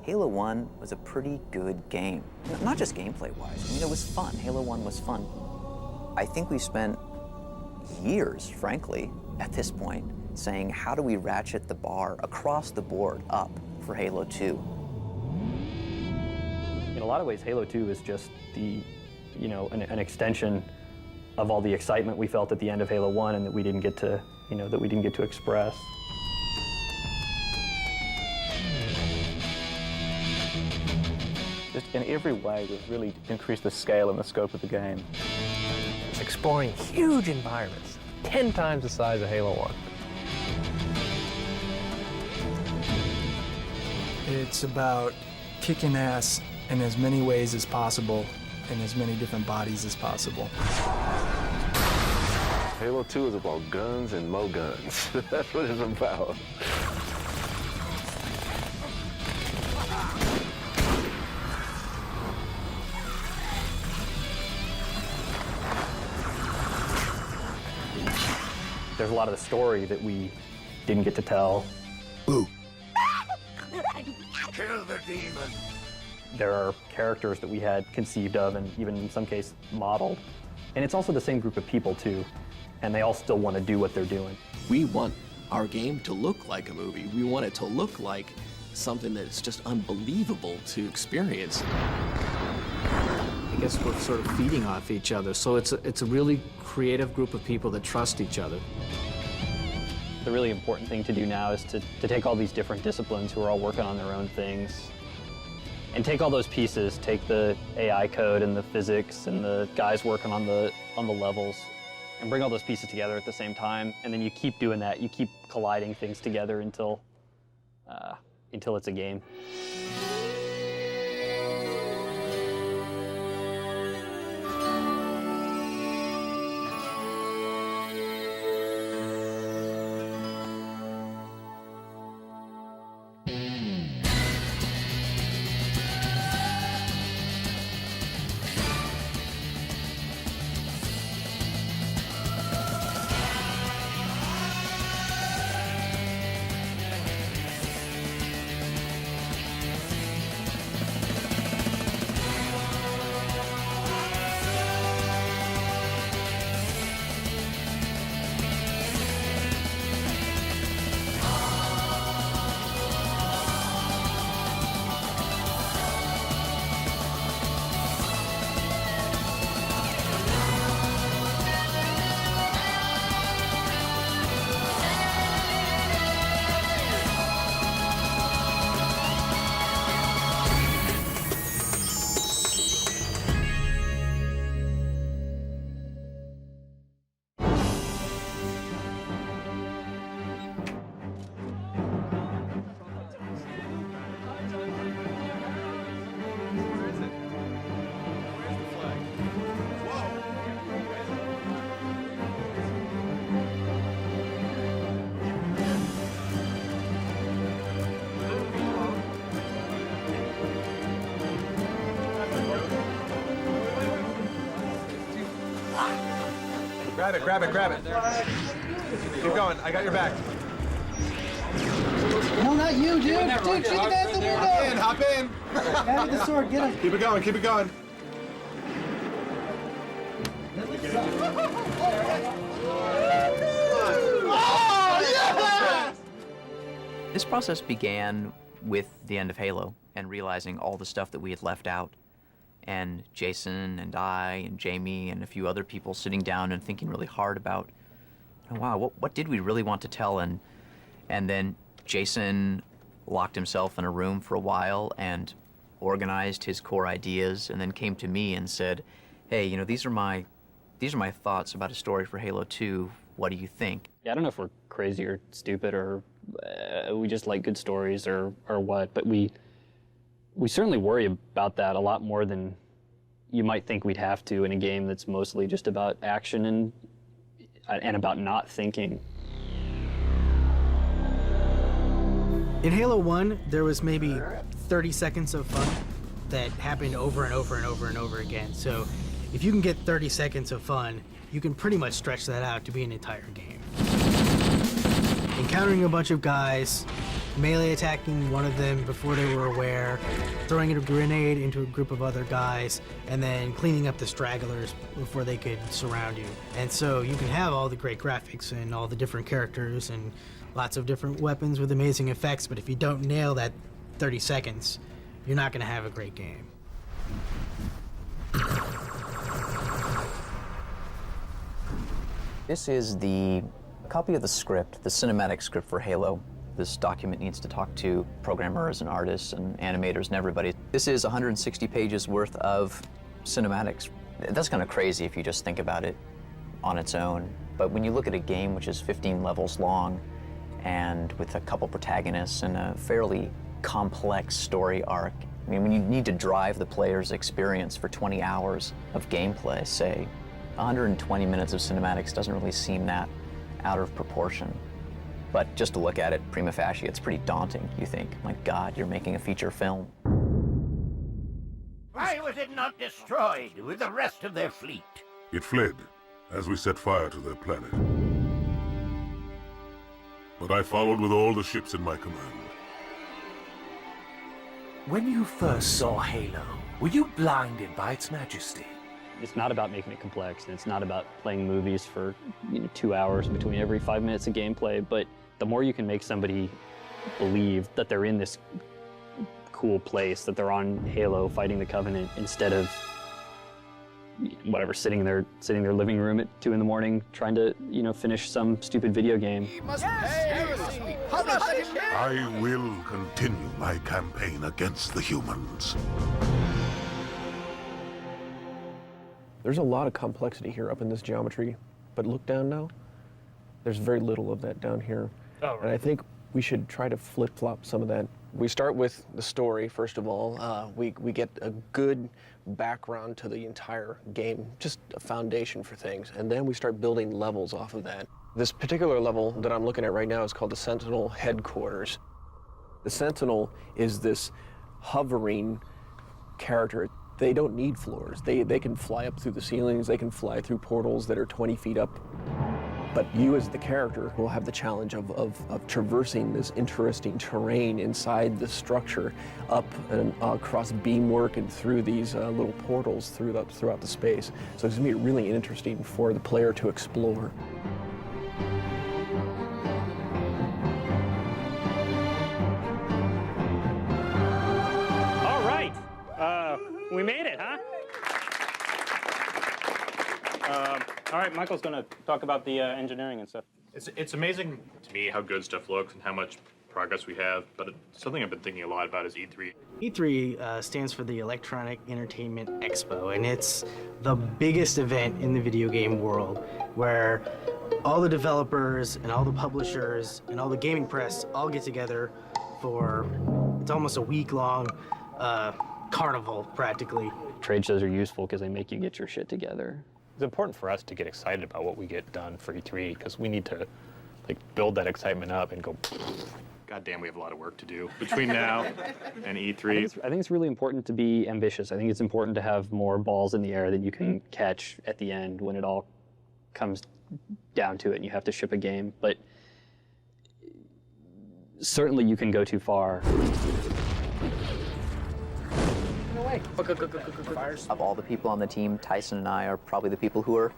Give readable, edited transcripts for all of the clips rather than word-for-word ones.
Halo 1 was a pretty good game. Not just gameplay-wise. I mean, it was fun. Halo 1 was fun. I think we spent years, frankly, at this point, saying, how do we ratchet the bar across the board up for Halo 2? In a lot of ways, Halo 2 is just an extension of all the excitement we felt at the end of Halo 1 and that we didn't get to, express. Just in every way, we've really increased the scale and the scope of the game. It's exploring huge environments, 10 times the size of Halo 1. It's about kicking ass in as many ways as possible, in as many different bodies as possible. Halo 2 is about guns and more guns. That's what it's about. There's a lot of the story that we didn't get to tell. Boo. Kill the demon. There are characters that we had conceived of and even in some case modeled. And it's also the same group of people too, and they all still want to do what they're doing. We want our game to look like a movie. We want it to look like something that's just unbelievable to experience. I guess we're sort of feeding off each other, so it's a really creative group of people that trust each other. The really important thing to do now is to take all these different disciplines who are all working on their own things and take all those pieces, take the AI code and the physics and the guys working on the levels and bring all those pieces together at the same time, and then you keep doing that. You keep colliding things together until it's a game. Grab it, grab it, grab it. Keep going, I got your back. No, not you, dude. Dude, shoot the guy at the window. Hop in. Grab the sword, get him. Keep it going, keep it going. Oh, yes! This process began with the end of Halo and realizing all the stuff that we had left out. And Jason and I and Jamie and a few other people sitting down and thinking really hard about, oh, wow, what did we really want to tell? And then Jason locked himself in a room for a while and organized his core ideas and then came to me and said, hey, these are my thoughts about a story for Halo 2. What do you think? Yeah, I don't know if we're crazy or stupid or we just like good stories or what, but we certainly worry about that a lot more than you might think we'd have to in a game that's mostly just about action and about not thinking. In Halo 1, there was maybe 30 seconds of fun that happened over and over and over and over again. So if you can get 30 seconds of fun, you can pretty much stretch that out to be an entire game. Encountering a bunch of guys, melee attacking one of them before they were aware, throwing a grenade into a group of other guys, and then cleaning up the stragglers before they could surround you. And so you can have all the great graphics and all the different characters and lots of different weapons with amazing effects, but if you don't nail that 30 seconds, you're not going to have a great game. This is the copy of the script, the cinematic script for Halo. This document needs to talk to programmers and artists and animators and everybody. This is 160 pages worth of cinematics. That's kind of crazy if you just think about it on its own. But when you look at a game which is 15 levels long and with a couple protagonists and a fairly complex story arc, I mean, when you need to drive the player's experience for 20 hours of gameplay, say, 120 minutes of cinematics doesn't really seem that out of proportion. But just to look at it prima facie, it's pretty daunting, you think. My God, you're making a feature film. Why was it not destroyed with the rest of their fleet? It fled as we set fire to their planet. But I followed with all the ships in my command. When you first saw Halo, were you blinded by its majesty? It's not about making it complex, and it's not about playing movies for 2 hours between every 5 minutes of gameplay, but the more you can make somebody believe that they're in this cool place, that they're on Halo fighting the Covenant, instead of whatever, sitting in their living room at 2 in the morning trying to, finish some stupid video game. I will continue my campaign against the humans. There's a lot of complexity here up in this geometry, but look down now. There's very little of that down here. Oh, right. And I think we should try to flip-flop some of that. We start with the story, first of all. We get a good background to the entire game, just a foundation for things, and then we start building levels off of that. This particular level that I'm looking at right now is called the Sentinel Headquarters. The Sentinel is this hovering character. They don't need floors. They can fly up through the ceilings, they can fly through portals that are 20 feet up. But you as the character will have the challenge of traversing this interesting terrain inside the structure, up and across beamwork and through these little portals throughout the space. So it's gonna be really interesting for the player to explore. All right, we made it, huh? All right, Michael's going to talk about the engineering and stuff. It's amazing to me how good stuff looks and how much progress we have, but something I've been thinking a lot about is E3. E3 stands for the Electronic Entertainment Expo, and it's the biggest event in the video game world where all the developers and all the publishers and all the gaming press all get together for, it's almost a week-long carnival, practically. Trade shows are useful because they make you get your shit together. It's important for us to get excited about what we get done for E3 because we need to build that excitement up and go. God damn, we have a lot of work to do between now and E3. I think it's really important to be ambitious. I think it's important to have more balls in the air that you can catch at the end when it all comes down to it and you have to ship a game. But certainly you can go too far. Of all the people on the team, Tyson and I are probably the people who are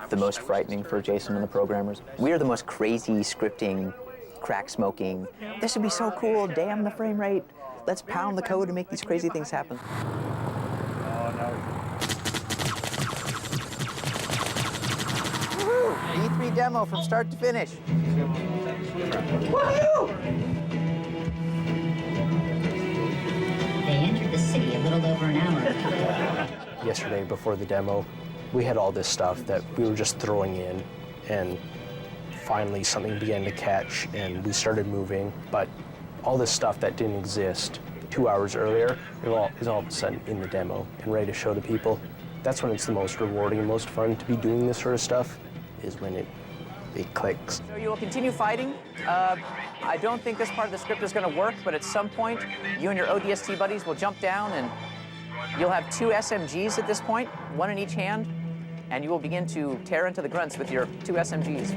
the most frightening for Jason and the programmers. We are the most crazy, scripting, crack smoking. This would be so cool, damn the frame rate. Let's pound the code and make these crazy things happen. Oh, no. Woo! E3 demo from start to finish. Woohoo! They entered the city a little over an hour ago. Yesterday, before the demo, we had all this stuff that we were just throwing in, and finally something began to catch, and we started moving. But all this stuff that didn't exist 2 hours earlier is all of a sudden in the demo and ready to show to people. That's when it's the most rewarding and most fun to be doing this sort of stuff, is when it clicks. So you will continue fighting. I don't think this part of the script is going to work, but at some point, you and your ODST buddies will jump down and you'll have 2 SMGs at this point, 1 in each hand, and you will begin to tear into the grunts with your 2 SMGs.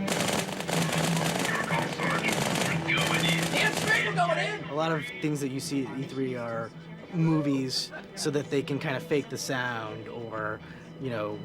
A lot of things that you see at E3 are movies so that they can kind of fake the sound or, you know,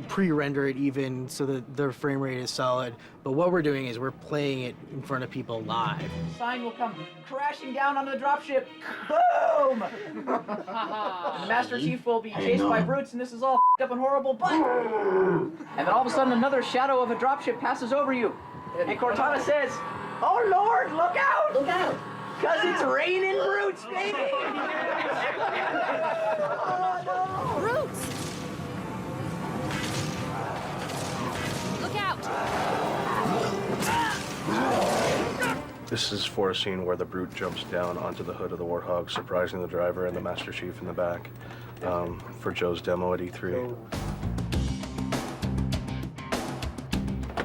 pre-render it even so that their frame rate is solid. But what we're doing is we're playing it in front of people live. Sign will come crashing down onto the dropship. Boom! And the Master Chief will be chased by brutes, and this is all up and horrible, but... And then all of a sudden, another shadow of a dropship passes over you. And Cortana says, "Oh Lord, look out! Look out! Because it's raining brutes, baby!" Oh no! Brutes! Look out! This is for a scene where the brute jumps down onto the hood of the Warthog, surprising the driver and the Master Chief in the back for Joe's demo at E3.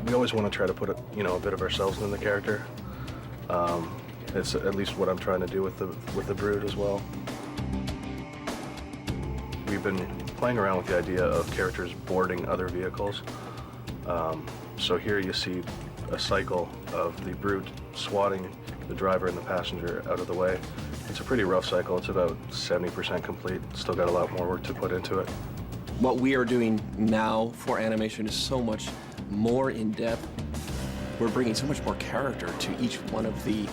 We always want to try to put a bit of ourselves in the character. It's at least what I'm trying to do with the Brood as well. We've been playing around with the idea of characters boarding other vehicles. So here you see a cycle of the Brood swatting the driver and the passenger out of the way. It's a pretty rough cycle. It's about 70% complete. Still got a lot more work to put into it. What we are doing now for animation is so much more in-depth. We're bringing so much more character to each one of the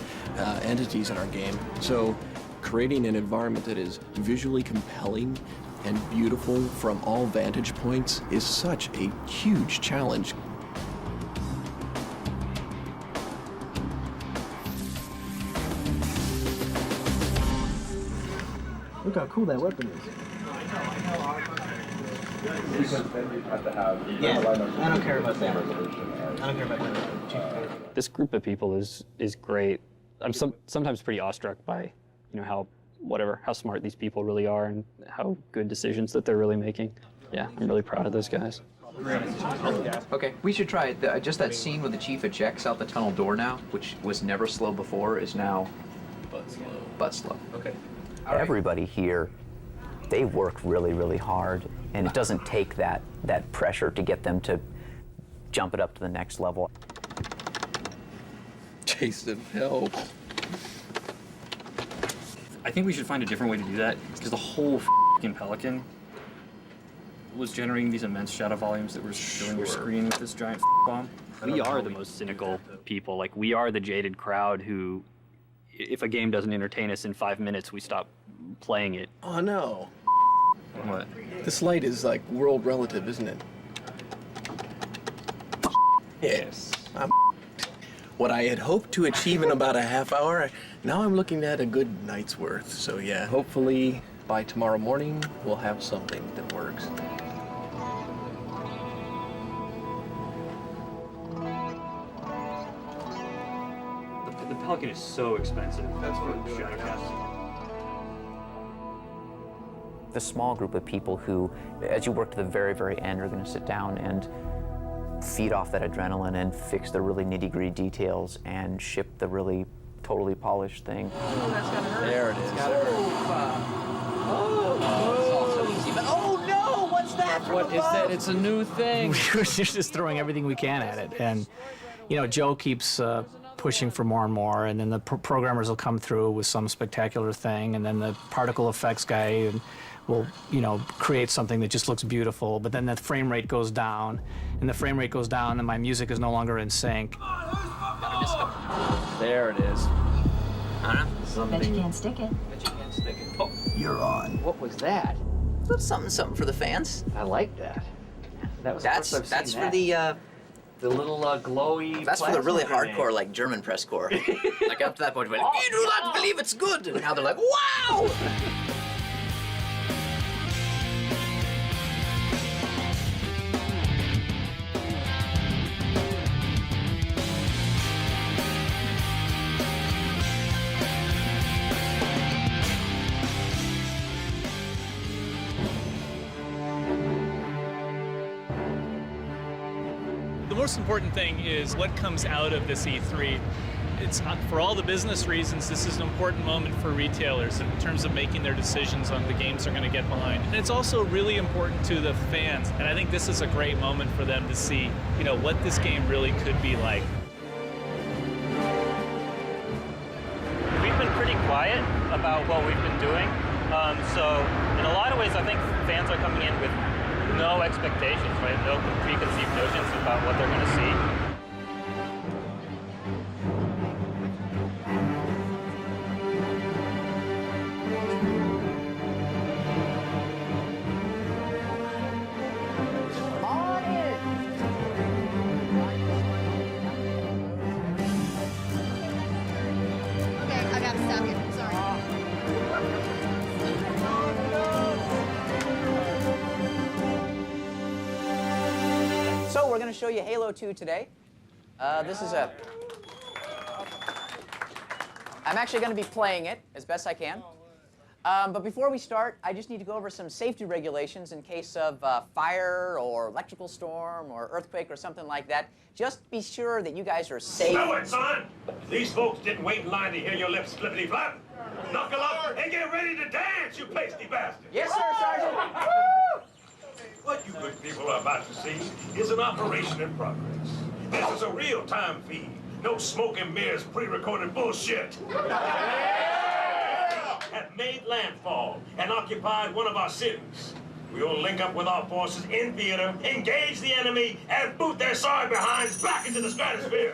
entities in our game. So creating an environment that is visually compelling and beautiful from all vantage points is such a huge challenge. Look how cool that weapon is. Yeah, I don't care about that. I don't care about that. This group of people is great. I'm sometimes pretty awestruck by, how smart these people really are and how good decisions that they're really making. Yeah, I'm really proud of those guys. Okay, we should try it. Just that scene where the chief ejects out the tunnel door now, which was never slow before, is now but slow. Okay. Everybody here, they work really, really hard, and it doesn't take that pressure to get them to jump it up to the next level. Jason, help. I think we should find a different way to do that, because the whole f***ing Pelican was generating these immense shadow volumes that were filling your screen with this giant bomb. We are the most cynical people. Like, we are the jaded crowd who, if a game doesn't entertain us in 5 minutes, we stop playing it. Oh no. What? This light is like world relative, isn't it? Yes. What I had hoped to achieve in about a half hour, now I'm looking at a good night's worth. So yeah, hopefully by tomorrow morning, we'll have something that works. The Pelican is so expensive. That's for Shadowcast. The small group of people who, as you work to the very, very end, are going to sit down and feed off that adrenaline and fix the really nitty-gritty details and ship the really totally polished thing. Oh, that's gotta hurt. There it is. It's gotta hurt. It's all so easy, but oh no! What's that from What is above? that? It's a new thing. We're just throwing everything we can at it. And, Joe keeps pushing for more and more, and then the programmers will come through with some spectacular thing, and then the particle effects guy will, create something that just looks beautiful, but then the frame rate goes down, and then my music is no longer in sync. There it is. Bet you can't stick it. Oh, You're on. what was that? That's something for the fans. I like that. That was That's the first I've that's seen for that. the little glowy. that's for the really plasma hardcore, like German press corps. Like up to that point, like, you do not believe it's good, and now they're like, wow. The most important thing is what comes out of this E3. It's for all the business reasons, this is an important moment for retailers in terms of making their decisions on the games they're going to get behind. And it's also really important to the fans. And I think this is a great moment for them to see, what this game really could be like. quiet about what we've been doing. So in a lot of ways, I think fans are coming in with no expectations, right? No preconceived notions about what they're going to see. So we're going to show you Halo 2 today. This is a... I'm actually going to be playing it as best I can. But before we start, I just need to go over some safety regulations in case of fire or electrical storm or earthquake or something like that. Just be sure that you guys are safe. Know it, son! These folks didn't wait in line to hear your lips flippity-flap. Knuckle up and get ready to dance, you pasty bastard! Yes, sir, Sergeant! What you good people are about to see is an operation in progress. This is a real-time feed. No smoke and mirrors, pre-recorded bullshit. Have made landfall and occupied one of our cities. We will link up with our forces in theater, engage the enemy, and boot their sorry behinds back into the stratosphere.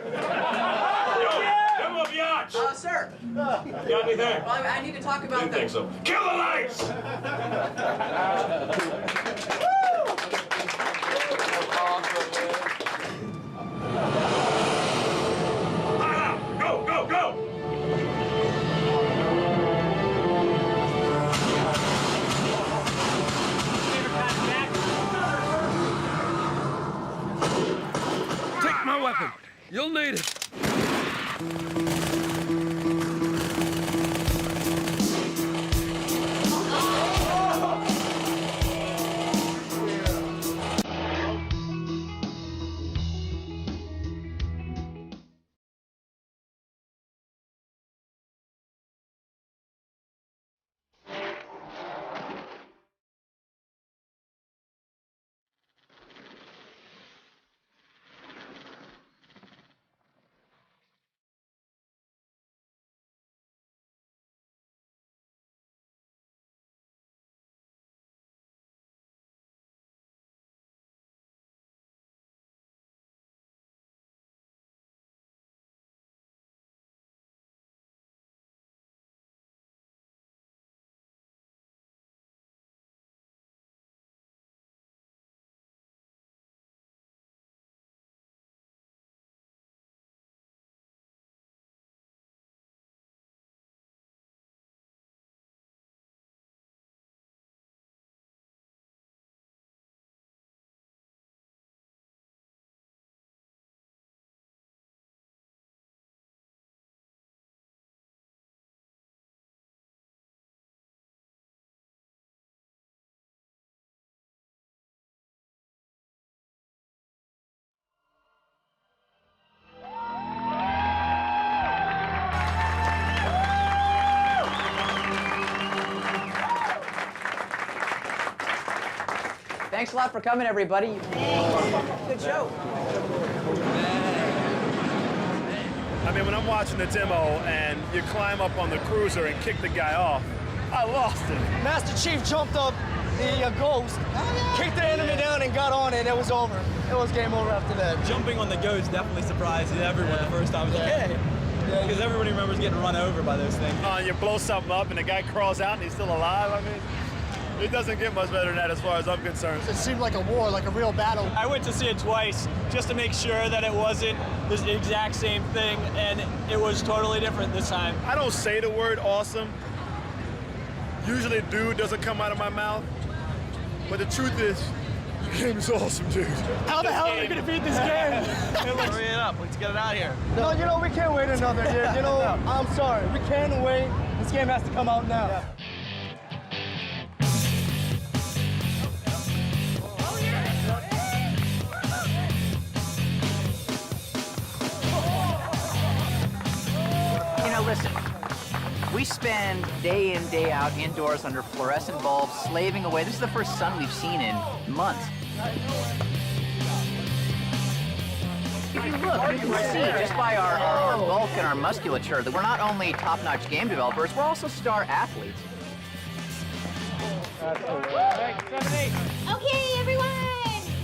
Come on, biatch! Sir. Got anything? Well, I need to talk about Didn't think so. Kill the lights! Go, go, go! Take my weapon. You'll need it. Thanks a lot for coming, everybody. Good show. I mean, when I'm watching the demo and you climb up on the cruiser and kick the guy off, I lost it. Master Chief jumped up the ghost, kicked the enemy down and got on it. It was over. It was game over after that. Jumping on the ghost definitely surprised everyone the first time. It was like, hey. Because everybody remembers getting run over by those things. You blow something up and the guy crawls out and he's still alive. I mean, it doesn't get much better than that as far as I'm concerned. It seemed like a war, like a real battle. I went to see it twice just to make sure that it wasn't the exact same thing, and it was totally different this time. I don't say the word awesome. Usually dude doesn't come out of my mouth. But the truth is, the game is awesome, dude. How the hell are we going to beat this game? Hurry it up. Let's get it out of here. No, you know, we can't wait another year. You know, I'm sorry. We can't wait. This game has to come out now. Yeah. Listen, we spend day in, day out indoors under fluorescent bulbs, slaving away. This is the first sun we've seen in months. You can see just by our bulk and our musculature that we're not only top-notch game developers, we're also star athletes. Okay, everyone!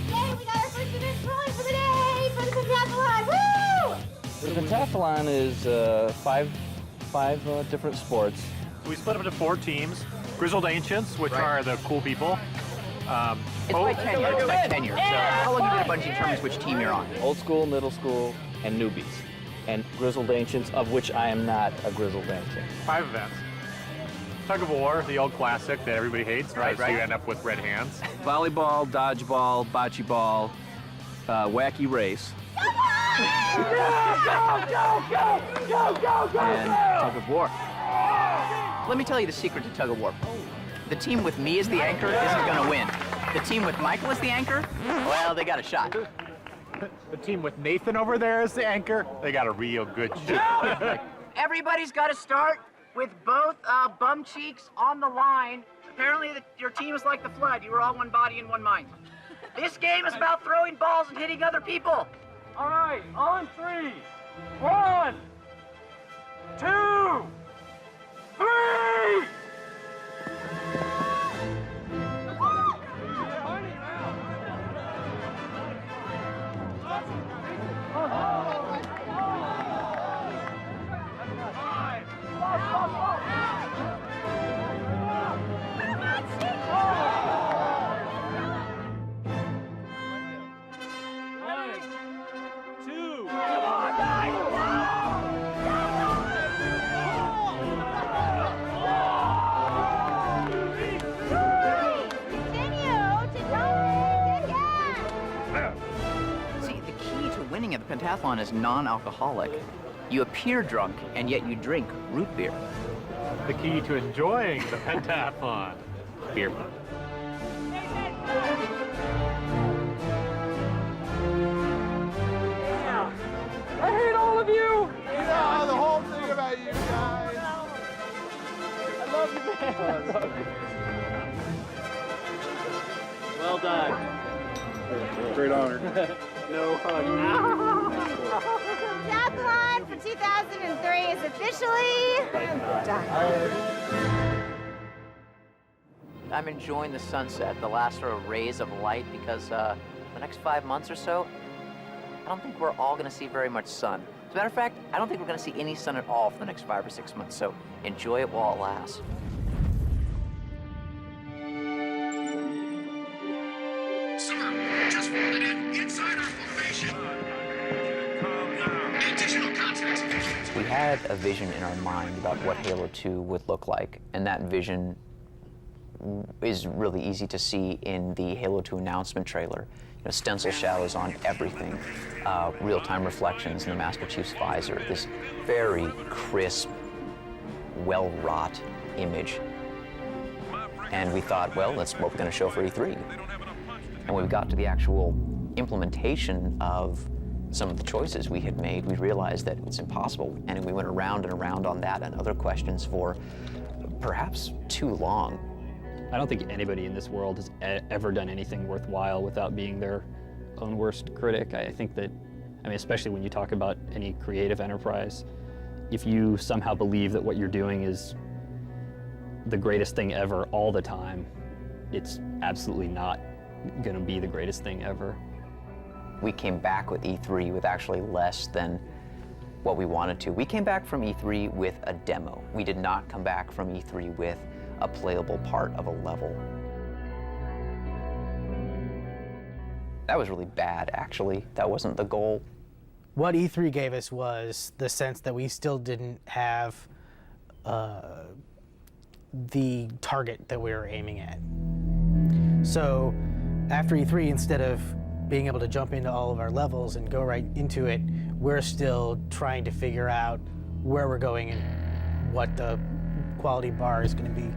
Yay, we got our first event rolling for the day for the pentathlon! Woo! The pentathlon is five different sports. We split up into 4 teams. Grizzled Ancients, which are the cool people. It's by tenure. It's by tenure. So how long have you been a bungee determines which team you're on? Old school, middle school, and newbies. And Grizzled Ancients, of which I am not a Grizzled Ancient. 5 events. Tug of war, the old classic that everybody hates, right? So you end up with red hands. Volleyball, dodgeball, bocce ball, wacky race. Go, go, go, go, go, go, And tug of war. Let me tell you the secret to tug of war. The team with me as the anchor isn't going to win. The team with Michael as the anchor, well, they got a shot. The team with Nathan over there as the anchor, they got a real good shot. Everybody's got to start with both bum cheeks on the line. Apparently your team is like the flood. You were all one body and one mind. This game is about throwing balls and hitting other people. All right, on 3. 1, 2, 3! Winning at the pentathlon is non-alcoholic. You appear drunk, and yet you drink root beer. The key to enjoying the pentathlon. Beer. I hate all of you! Yeah, the whole thing about you guys. I love you, man. I love you. Well done. Great honor. No hug. Pentathlon for 2003 is officially done. I'm enjoying the sunset, the last sort of rays of light, because the next 5 months or so, I don't think we're all going to see very much sun. As a matter of fact, I don't think we're going to see any sun at all for the next 5 or 6 months, so enjoy it while it lasts. Just folded in inside our formation. Additional context. We had a vision in our mind about what Halo 2 would look like, and that vision is really easy to see in the Halo 2 announcement trailer. You know, stencil shadows on everything, real-time reflections in the Master Chief's visor, this very crisp, well-wrought image. And we thought, well, that's what we're going to show for E3. And when we got to the actual implementation of some of the choices we had made, we realized that it's impossible. And we went around and around on that and other questions for perhaps too long. I don't think anybody in this world has ever done anything worthwhile without being their own worst critic. I think that, I mean, especially when you talk about any creative enterprise, if you somehow believe that what you're doing is the greatest thing ever all the time, it's absolutely not going to be the greatest thing ever. We came back with E3 with actually less than what we wanted to. We came back from E3 with a demo. We did not come back from E3 with a playable part of a level. That was really bad, actually. That wasn't the goal. What E3 gave us was the sense that we still didn't have the target that we were aiming at. So after E3, instead of being able to jump into all of our levels and go right into it, we're still trying to figure out where we're going and what the quality bar is going to be.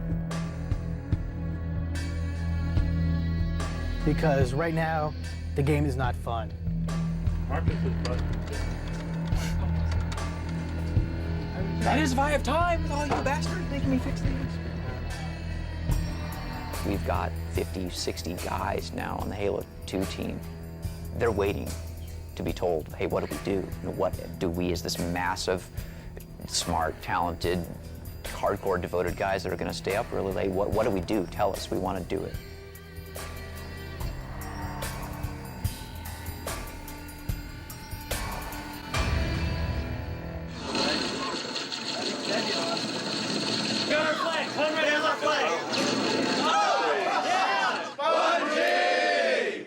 Because right now, the game is not fun. That is if I have time with all you bastards making me fix things. We've got 50, 60 guys now on the Halo 2 team. They're waiting to be told, hey, what do we do? What do we, as this massive, smart, talented, hardcore, devoted guys that are going to stay up really late, what do we do? Tell us, we want to do it. Got our flag. Come right, here's our flag. Oh, yeah! Bungie!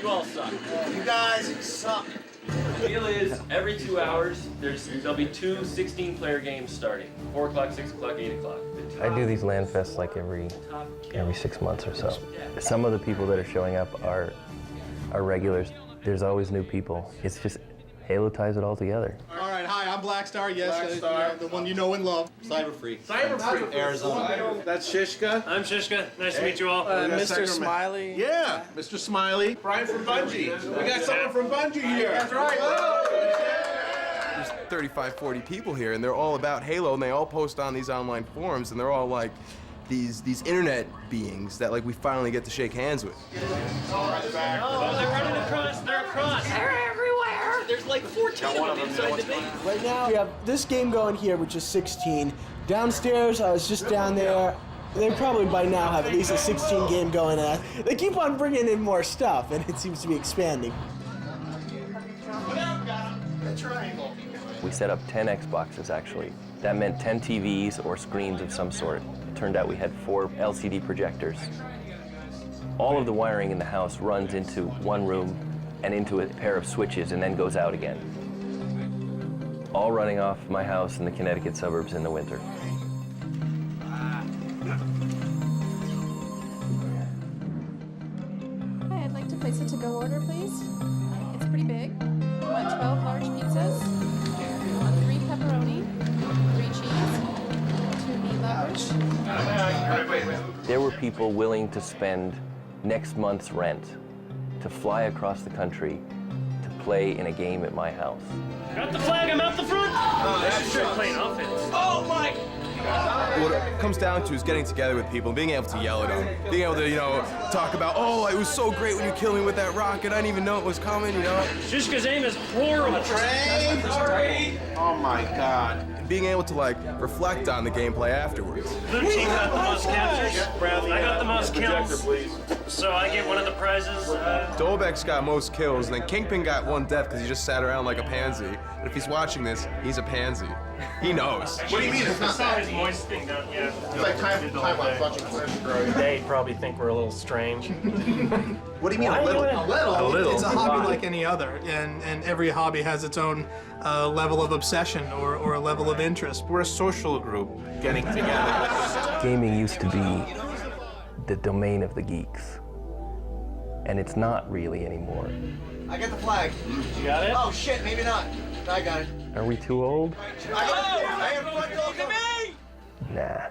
You all suck. You guys suck. The deal is, every 2 hours, there'll be two 16-player games starting. 4 o'clock, 6 o'clock, 8 o'clock. I do these land fests like every 6 months or so. Some of the people that are showing up are regulars. There's always new people. It's just Halo ties it all together. All right, hi, I'm Blackstar. Yes, Blackstar. The one you know and love. Cyberfree. Cyberfree. Arizona. That's Shishka. I'm Shishka. Nice to meet you all. Mr. Smiley. Yeah, Mr. Smiley. Brian from Bungie. We got someone from Bungie here. That's right. There's 35, 40 people here, and they're all about Halo, and they all post on these online forums, and they're all like these internet beings that like we finally get to shake hands with. Oh, they're running across. They're across. They're everywhere. There's like 14 of them inside the base. Right now, we have this game going here, which is 16. Downstairs, I was just down there. They probably by now have at least a 16 game going on. They keep on bringing in more stuff, and it seems to be expanding. We set up 10 Xboxes, actually. That meant 10 TVs or screens of some sort. It turned out we had 4 LCD projectors. All of the wiring in the house runs into one room and into a pair of switches and then goes out again. All running off my house in the Connecticut suburbs in the winter. Hi, I'd like to place a to-go order, please. It's pretty big. I want 12 large pizzas, 3 pepperoni, 3 cheese, 2 meat lovers. There were people willing to spend next month's rent to fly across the country to play in a game at my house. Got the flag. I'm out the front. That's straight plain offense. Oh my! What it comes down to is getting together with people and being able to yell at them. Being able to, talk about, oh, it was so great when you killed me with that rocket. I didn't even know it was coming, Shishka's aim is horrible. Sorry. Oh my God. Being able to, reflect on the gameplay afterwards. Blue team got the most captures. I got the most kills. So I get one of the prizes. Dolbeck's got most kills, and then Kingpin got 1 death because he just sat around like a pansy. But if he's watching this, he's a pansy. He knows. What do you mean? It's not that. His moist thing down, yeah. It's like time on bunching clips, bro. They probably think we're a little strange. What do you mean a little? A little. It's a hobby like any other, and every hobby has its own level of obsession or a level of interest. We're a social group getting together. Gaming used to be the domain of the geeks, and it's not really anymore. I got the flag. You got it? Oh shit, maybe not. I got it. Are we too old? I have front door. Look at me! Nah.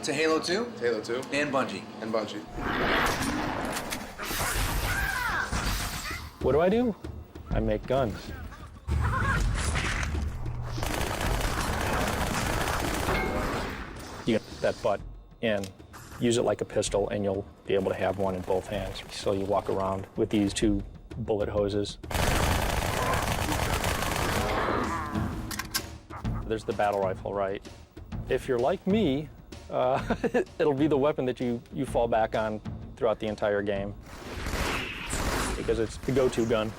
To Halo 2? Halo 2. And Bungie. And Bungie. What do? I make guns. You get that butt in, use it like a pistol, and you'll be able to have one in both hands. So you walk around with these 2 bullet hoses. There's the battle rifle, right? If you're like me, it'll be the weapon that you fall back on throughout the entire game because it's the go-to gun.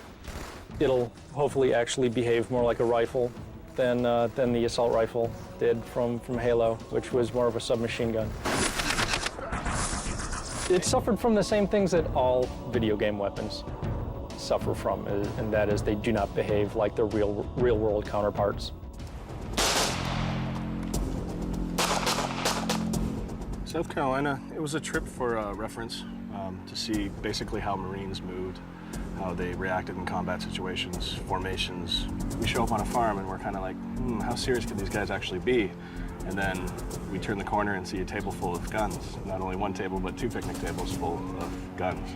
It'll hopefully actually behave more like a rifle than the assault rifle did from Halo, which was more of a submachine gun. It suffered from the same things that all video game weapons suffer from, and that is they do not behave like their real-world counterparts. South Carolina, it was a trip for reference to see basically how Marines moved, how they reacted in combat situations, formations. We show up on a farm and we're kind of like, how serious could these guys actually be? And then we turn the corner and see a table full of guns. Not only 1 table, but 2 picnic tables full of guns.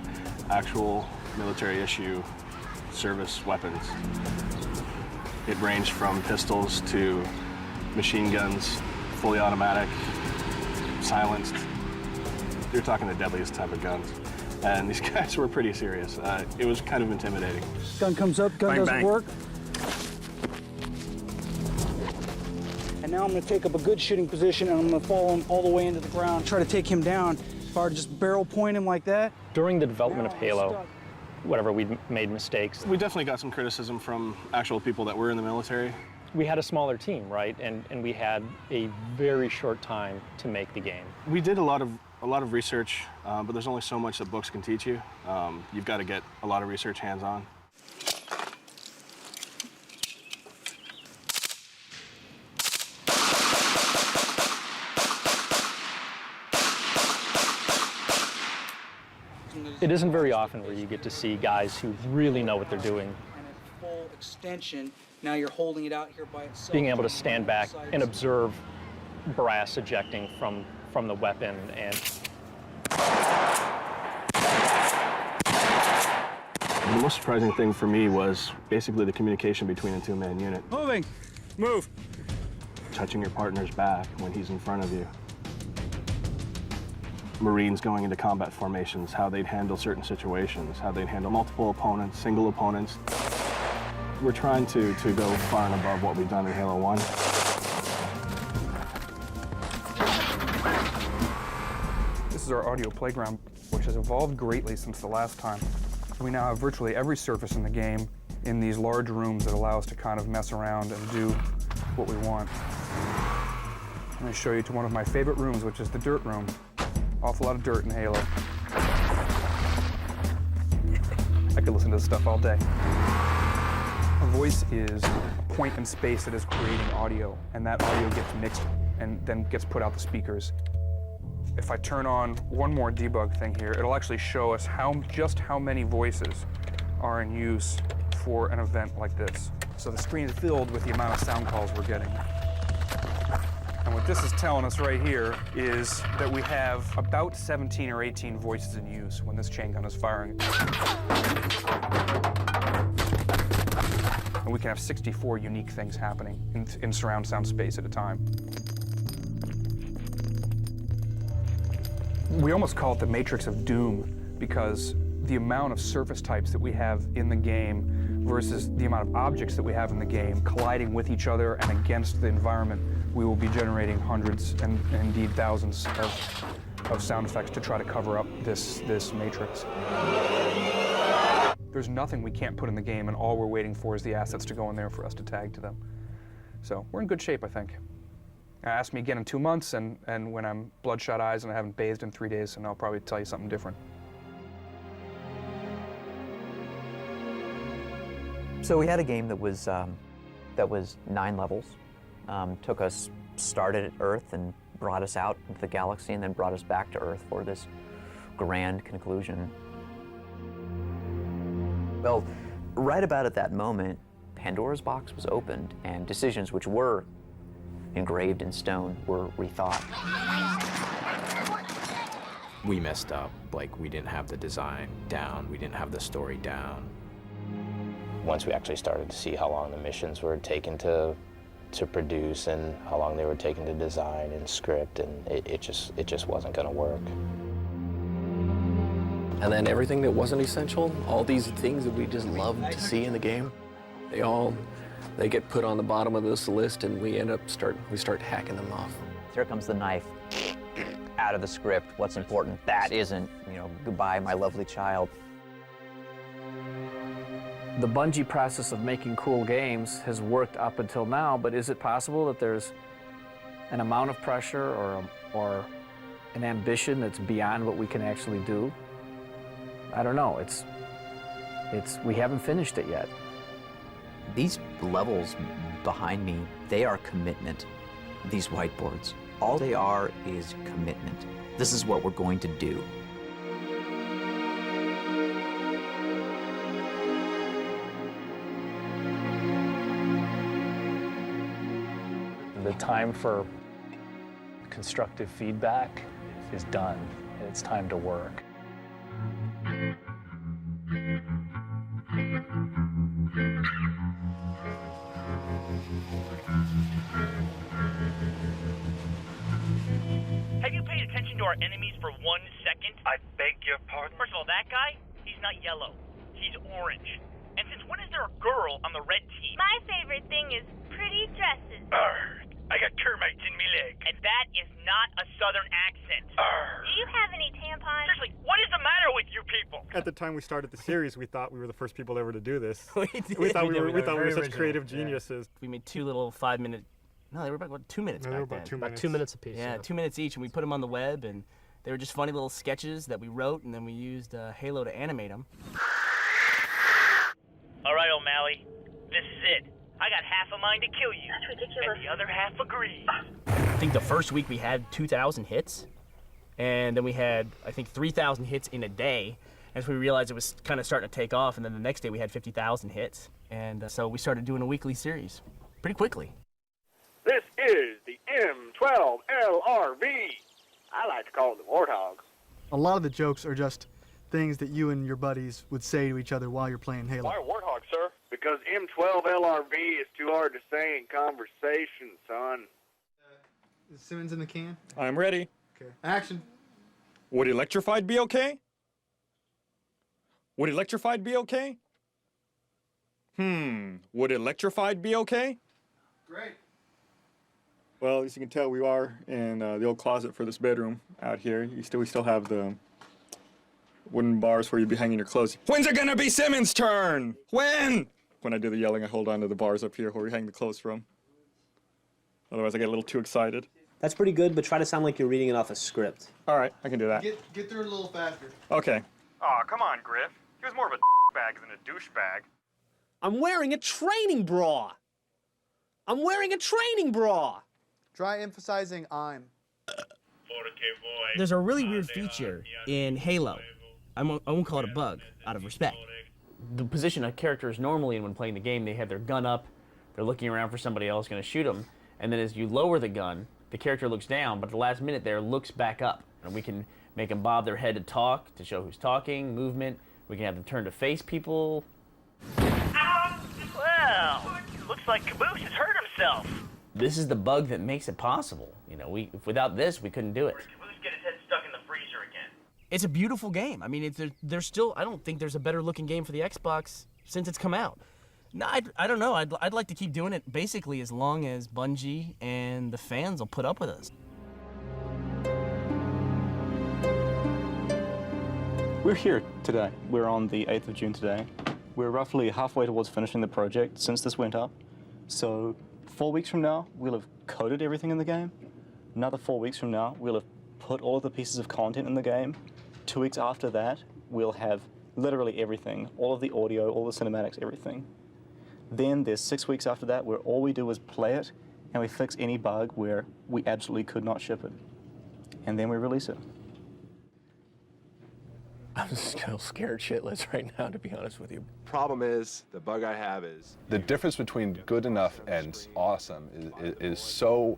Actual military issue service weapons. It ranged from pistols to machine guns, fully automatic, silenced. You're talking the deadliest type of guns. And these guys were pretty serious. It was kind of intimidating. Gun comes up, gun Bang, doesn't bang. work. And now I'm going to take up a good shooting position and I'm going to follow him all the way into the ground, try to take him down. If I were to just barrel point him like that. During the development of Halo, whatever, we made mistakes. We definitely got some criticism from actual people that were in the military. We had a smaller team, right? And we had a very short time to make the game. We did a lot of research, but there's only so much that books can teach you. You've got to get a lot of research hands-on. It isn't very often where you get to see guys who really know what they're doing. And at full extension, now you're holding it out here by itself. Being able to stand back and observe brass ejecting from the weapon and The most surprising thing for me was basically the communication between a two-man unit. Moving. Move. Touching your partner's back when he's in front of you. Marines going into combat formations, how they'd handle certain situations, how they'd handle multiple opponents, single opponents. We're trying to go far and above what we've done in Halo 1. This is our audio playground, which has evolved greatly since the last time. We now have virtually every surface in the game in these large rooms that allow us to kind of mess around and do what we want. I'm going to show you to one of my favorite rooms, which is the dirt room. Awful lot of dirt in Halo. I could listen to this stuff all day. A voice is a point in space that is creating audio, and that audio gets mixed and then gets put out the speakers. If I turn on one more debug thing here, it'll actually show us just how many voices are in use for an event like this. So the screen is filled with the amount of sound calls we're getting. And what this is telling us right here is that we have about 17 or 18 voices in use when this chain gun is firing. And we can have 64 unique things happening in surround sound space at a time. We almost call it the Matrix of Doom because the amount of surface types that we have in the game versus the amount of objects that we have in the game colliding with each other and against the environment, we will be generating hundreds and indeed thousands of sound effects to try to cover up this matrix. There's nothing we can't put in the game, and all we're waiting for is the assets to go in there for us to tag to them. So we're in good shape, I think. Ask me again in 2 months, and when I'm bloodshot eyes and I haven't bathed in 3 days, and I'll probably tell you something different. So we had a game that was 9 levels. Took us, started at Earth and brought us out into the galaxy and then brought us back to Earth for this grand conclusion. Well, right about at that moment, Pandora's box was opened and decisions which were engraved in stone were rethought. We messed up. Like, we didn't have the design down, we didn't have the story down. Once we actually started to see how long the missions were taking to produce and how long they were taking to design and script, and it just wasn't going to work. And then everything that wasn't essential, all these things that we just loved to see in the game, they get put on the bottom of this list, and we start hacking them off. Here comes the knife. Out of the script. What's important? That isn't. Goodbye, my lovely child. The Bungie process of making cool games has worked up until now, but is it possible that there's an amount of pressure or an ambition that's beyond what we can actually do? I don't know. We haven't finished it yet. These levels behind me, they are commitment. These whiteboards, all they are is commitment. This is what we're going to do. The time for constructive feedback is done, and it's time to work. Have you paid attention to our enemies for 1 second? I beg your pardon? First of all, that guy, he's not yellow. He's orange. And since when is there a girl on the red team? My favorite thing is pretty dresses. I got termites in me leg. And that is not a southern accent. Do you have any tampons? Seriously, what is the matter with you people? At the time we started the series, we thought we were the first people ever to do this. We did. We thought we were very such original. creative geniuses. We made 2 little 5-minute. No, they were about 2 minutes. No, they were about 2 minutes. About 2 minutes apiece. Yeah, 2 minutes each, and we put them on the web, and they were just funny little sketches that we wrote, and then we used Halo to animate them. All right, O'Malley, this is it. I got half a mind to kill you. That's ridiculous. And the other half agrees. I think the first week we had 2,000 hits, and then we had, I think, 3,000 hits in a day, as we realized it was kind of starting to take off, and then the next day we had 50,000 hits, and so we started doing a weekly series pretty quickly. This is the M12 LRV. I like to call it the Warthog. A lot of the jokes are just things that you and your buddies would say to each other while you're playing Halo. Why a Warthog, sir? Because M12 LRV is too hard to say in conversation, son. Is Simmons in the can? I'm ready. Okay. Action. Would electrified be okay? Would electrified be okay? Would electrified be okay? Great. Well, as you can tell, we are in the old closet for this bedroom out here. We still have the wooden bars where you'd be hanging your clothes. When's it gonna be Simmons' turn? When? When I do the yelling, I hold on to the bars up here where we hang the clothes from. Otherwise, I get a little too excited. That's pretty good, but try to sound like you're reading it off a script. All right, I can do that. Get through it a little faster. Okay. Aw, come on, Griff. He was more of a bag than a douchebag. I'm wearing a training bra. I'm wearing a training bra. Try emphasizing I'm. There's a really weird feature in Halo. I won't call it a bug, out of respect. The position a character is normally in when playing the game, they have their gun up, they're looking around for somebody else going to shoot them, and then as you lower the gun, the character looks down, but at the last minute there looks back up. And we can make them bob their head to talk, to show who's talking, movement. We can have them turn to face people. Well, looks like Caboose has hurt himself. This is the bug that makes it possible. You know, without this, we couldn't do it. Caboose get his head stuck in the freezer again. It's a beautiful game. I mean, there's still, I don't think there's a better looking game for the Xbox since it's come out. No, I don't know. I'd like to keep doing it basically as long as Bungie and the fans will put up with us. We're here today. We're on the 8th of June today. We're roughly halfway towards finishing the project since this went up. So 4 weeks from now, we'll have coded everything in the game. Another 4 weeks from now, we'll have put all of the pieces of content in the game. 2 weeks after that, we'll have literally everything, all of the audio, all the cinematics, everything. Then there's 6 weeks after that where all we do is play it and we fix any bug where we absolutely could not ship it. And then we release it. I'm still scared shitless right now, to be honest with you. Problem is, the bug I have is the difference between good enough and awesome is so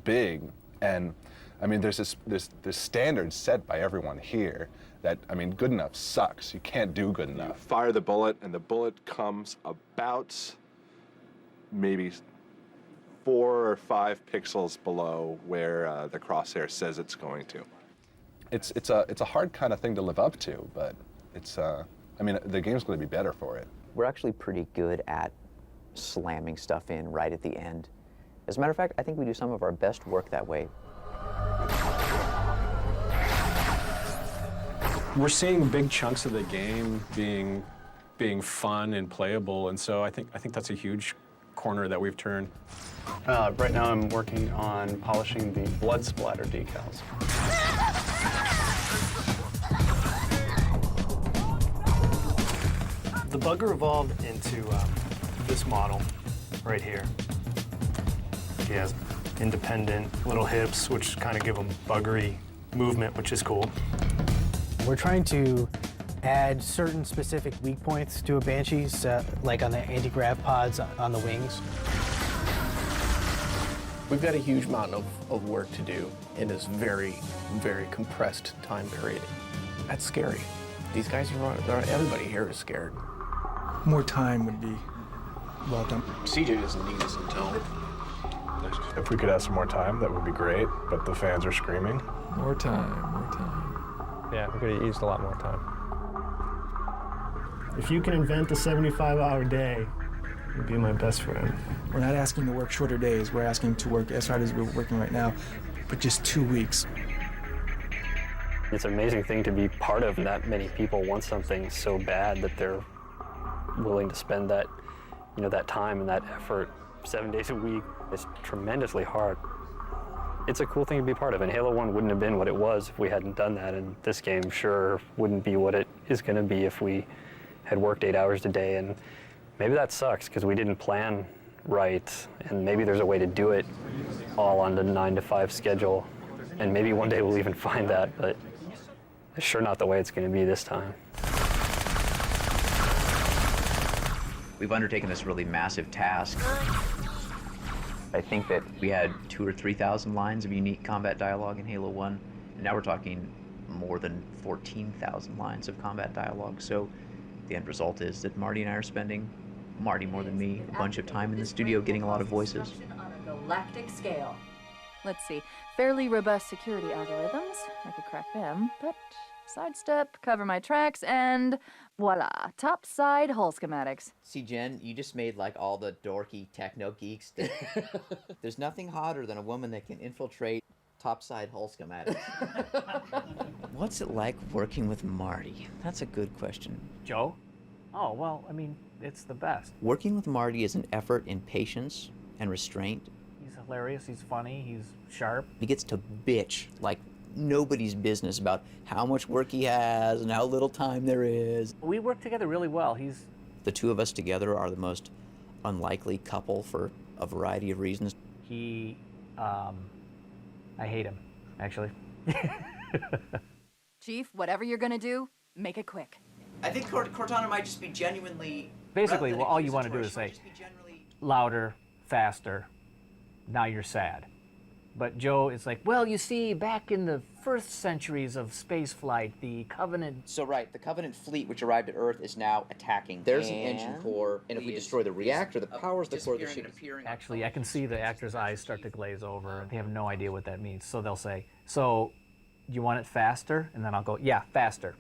big, and I mean, there's this standard set by everyone here that, I mean, good enough sucks. You can't do good enough. You fire the bullet, and the bullet comes about maybe 4 or 5 pixels below where the crosshair says it's going to. It's a hard kind of thing to live up to, but it's I mean, the game's going to be better for it. We're actually pretty good at slamming stuff in right at the end. As a matter of fact, I think we do some of our best work that way. We're seeing big chunks of the game being fun and playable, and so I think that's a huge corner that we've turned. Right now I'm working on polishing the blood splatter decals. The bugger evolved into this model right here. He has independent little hips, which kind of give him buggery movement, which is cool. We're trying to add certain specific weak points to a Banshee's, like on the anti-grav pods on the wings. We've got a huge amount of work to do in this very, very compressed time period. That's scary. These guys everybody here is scared. More time would be welcome. CJ doesn't need us until If we could have some more time, that would be great, but the fans are screaming. More time. Yeah, we could have used a lot more time. If you can invent a 75-hour day, you'd be my best friend. We're not asking to work shorter days. We're asking to work as hard as we're working right now, but just 2 weeks. It's an amazing thing to be part of. That many people want something so bad that they're willing to spend that, that time and that effort 7 days a week. It's tremendously hard. It's a cool thing to be part of, and Halo 1 wouldn't have been what it was if we hadn't done that, and this game sure wouldn't be what it is going to be if we had worked 8 hours a day, and maybe that sucks because we didn't plan right, and maybe there's a way to do it all on the 9-to-5 schedule, and maybe one day we'll even find that, but it's sure not the way it's going to be this time. We've undertaken this really massive task. I think that we had 2,000 or 3,000 lines of unique combat dialogue in Halo 1, and now we're talking more than 14,000 lines of combat dialogue. So the end result is that Marty and I are spending, Marty more than me, a bunch of time in the studio getting a lot of voices. On a galactic scale. Let's see, fairly robust security algorithms. I could crack them, but sidestep, cover my tracks, and voila, top-side hull schematics. See, Jen, you just made like all the dorky techno geeks. There's nothing hotter than a woman that can infiltrate topside hull schematics. What's it like working with Marty? That's a good question. Joe? Oh, well, I mean, it's the best. Working with Marty is an effort in patience and restraint. He's hilarious, he's funny, he's sharp. He gets to bitch like nobody's business about how much work he has and how little time there is. We work together really well. The two of us together are the most unlikely couple for a variety of reasons. I hate him, actually. Chief, whatever you're gonna do, make it quick. I think Cortana might just be genuinely... Basically, well, all you want to do is say, louder, faster, now you're sad. But Joe is like, well, you see, back in the first centuries of spaceflight, the Covenant... So right, the Covenant fleet, which arrived at Earth, is now attacking. There's an engine core, and if we destroy the reactor that powers the core of the ship... Actually, I can see the actors' eyes start to glaze over, and they have no idea what that means. So they'll say, so, you want it faster? And then I'll go, yeah, faster.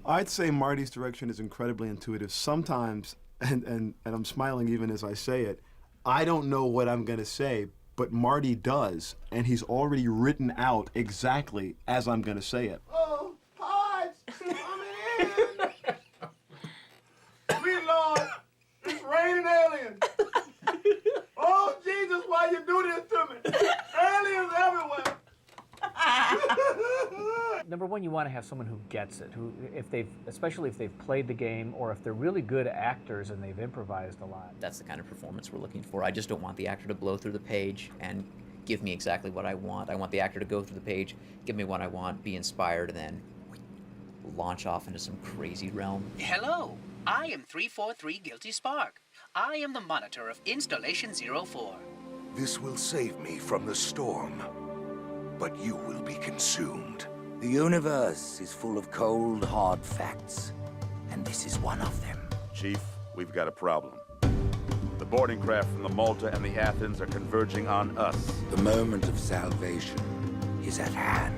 I'd say Marty's direction is incredibly intuitive. Sometimes, and I'm smiling even as I say it, I don't know what I'm going to say, but Marty does, and he's already written out exactly as I'm going to say it. Oh, Podge, coming in. Sweet Lord, it's raining aliens. Oh, Jesus, why you do this to me? Aliens everywhere. Number one, you want to have someone who gets it, especially if they've played the game, or if they're really good actors and they've improvised a lot. That's the kind of performance we're looking for. I just don't want the actor to blow through the page and give me exactly what I want. I want the actor to go through the page, give me what I want, be inspired, and then launch off into some crazy realm. Hello, I am 343 Guilty Spark. I am the monitor of Installation 04. This will save me from the storm, but you will be consumed. The universe is full of cold, hard facts, and this is one of them. Chief, we've got a problem. The boarding craft from the Malta and the Athens are converging on us. The moment of salvation is at hand.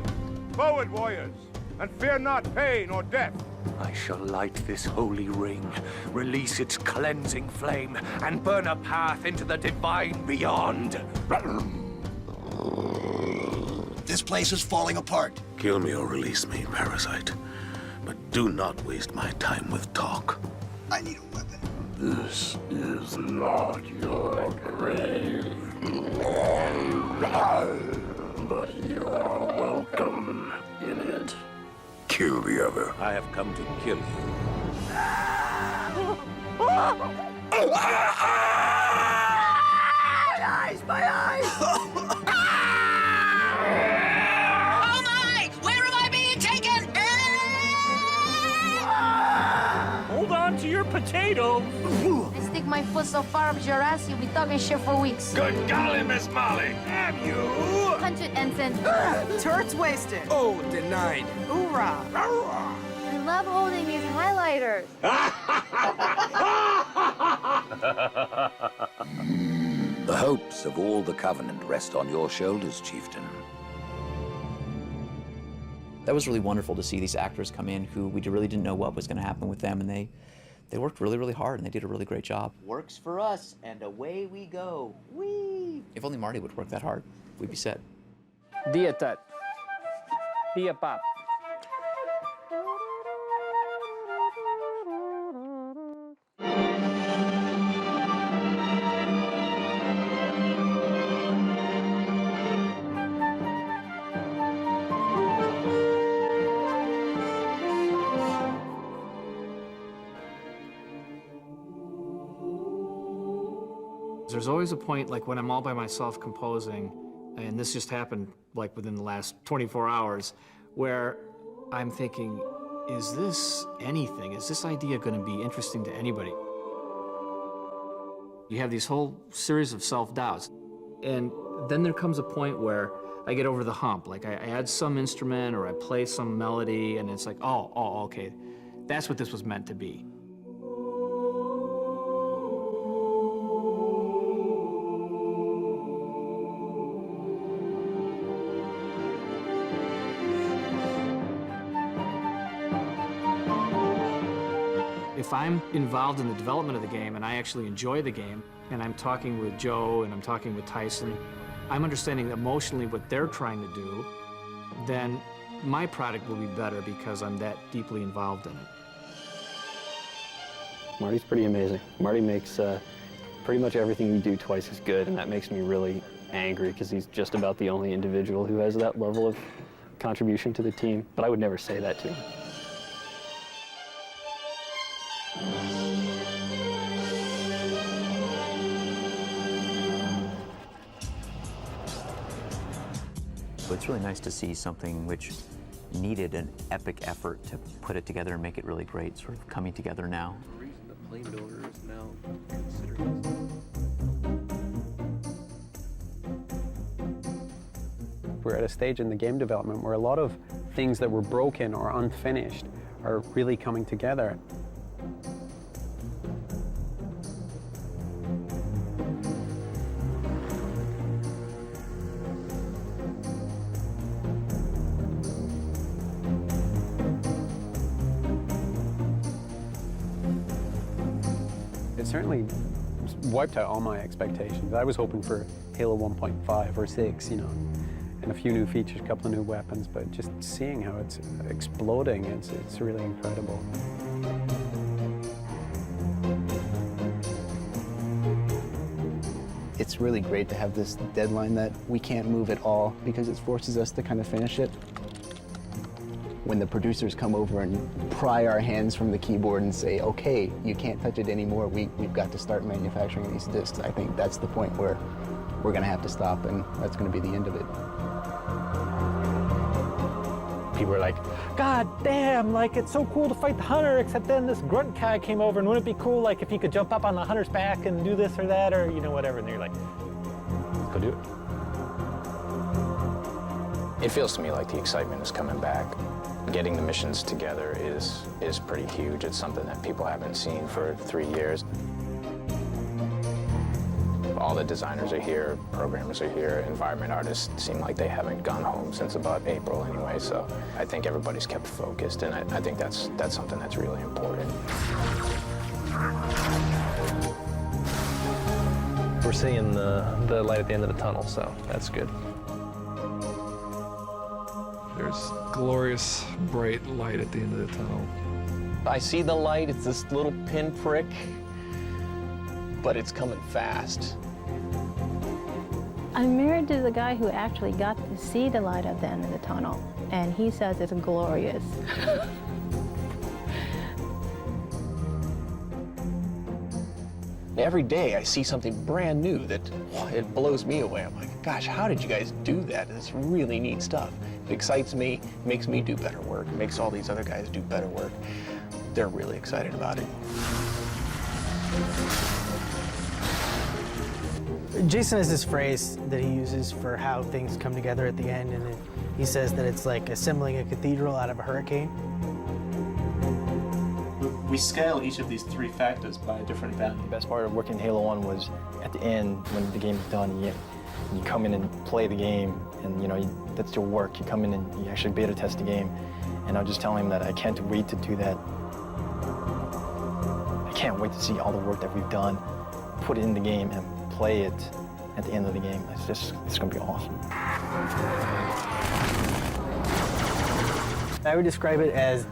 Forward, warriors, and fear not pain or death. I shall light this holy ring, release its cleansing flame, and burn a path into the divine beyond. This place is falling apart. Kill me or release me, parasite. But do not waste my time with talk. I need a weapon. This is not your grave. But you are welcome in it. Kill the other. I have come to kill you. My eyes! Oh my! Where am I being taken? Hold on to your potatoes. I stick my foot so far up your ass, you'll be talking shit for weeks. Good golly, Miss Molly. Have you? Punch it, Ensign. Turret's wasted. Oh, denied. Hoorah. I love holding these highlighters. The hopes of all the Covenant rest on your shoulders, Chieftain. That was really wonderful to see these actors come in who we really didn't know what was going to happen with them, and they worked really, really hard, and they did a really great job. Works for us, and away we go. Whee! If only Marty would work that hard, we'd be set. Dietat. Diapap. There's always a point, like when I'm all by myself composing, and this just happened like within the last 24 hours, where I'm thinking, is this anything? Is this idea going to be interesting to anybody? You have these whole series of self-doubts. And then there comes a point where I get over the hump. Like I add some instrument or I play some melody, and it's like, oh, okay. That's what this was meant to be. If I'm involved in the development of the game and I actually enjoy the game, and I'm talking with Joe and I'm talking with Tyson, I'm understanding emotionally what they're trying to do, then my product will be better because I'm that deeply involved in it. Marty's pretty amazing. Marty makes pretty much everything we do twice as good, and that makes me really angry because he's just about the only individual who has that level of contribution to the team. But I would never say that to him. It's really nice to see something which needed an epic effort to put it together and make it really great, sort of coming together now. The reason the plane builder is now considered. We're at a stage in the game development where a lot of things that were broken or unfinished are really coming together. It certainly wiped out all my expectations. I was hoping for Halo 1.5 or 6, you know, and a few new features, a couple of new weapons, but just seeing how it's exploding, it's really incredible. It's really great to have this deadline that we can't move at all because it forces us to kind of finish it. When the producers come over and pry our hands from the keyboard and say, okay, you can't touch it anymore, we've got to start manufacturing these discs, I think that's the point where we're gonna have to stop, and that's gonna be the end of it. People are like, God damn, like it's so cool to fight the hunter, except then this grunt guy came over, and wouldn't it be cool like if you could jump up on the hunter's back and do this or that, or you know, whatever, and you're like, let's go do it. It feels to me like the excitement is coming back. Getting the missions together is pretty huge. It's something that people haven't seen for 3 years. All the designers are here, programmers are here, environment artists seem like they haven't gone home since about April anyway, so I think everybody's kept focused, and I think that's something that's really important. We're seeing the light at the end of the tunnel, so that's good. There's glorious, bright light at the end of the tunnel. I see the light, it's this little pinprick, but it's coming fast. I'm married to the guy who actually got to see the light at the end of the tunnel, and he says it's glorious. Every day I see something brand new that it blows me away. I'm like, gosh, how did you guys do that? It's really neat stuff. It excites me, makes me do better work, makes all these other guys do better work. They're really excited about it. Jason has this phrase that he uses for how things come together at the end, and he says that it's like assembling a cathedral out of a hurricane. We scale each of these three factors by a different value. The best part of working in Halo 1 was at the end, when the game is done, you come in and play the game, and that's your work. You come in and you actually beta test the game. And I was just telling him that I can't wait to do that. I can't wait to see all the work that we've done, put it in the game and play it at the end of the game. It's gonna be awesome. I would describe it as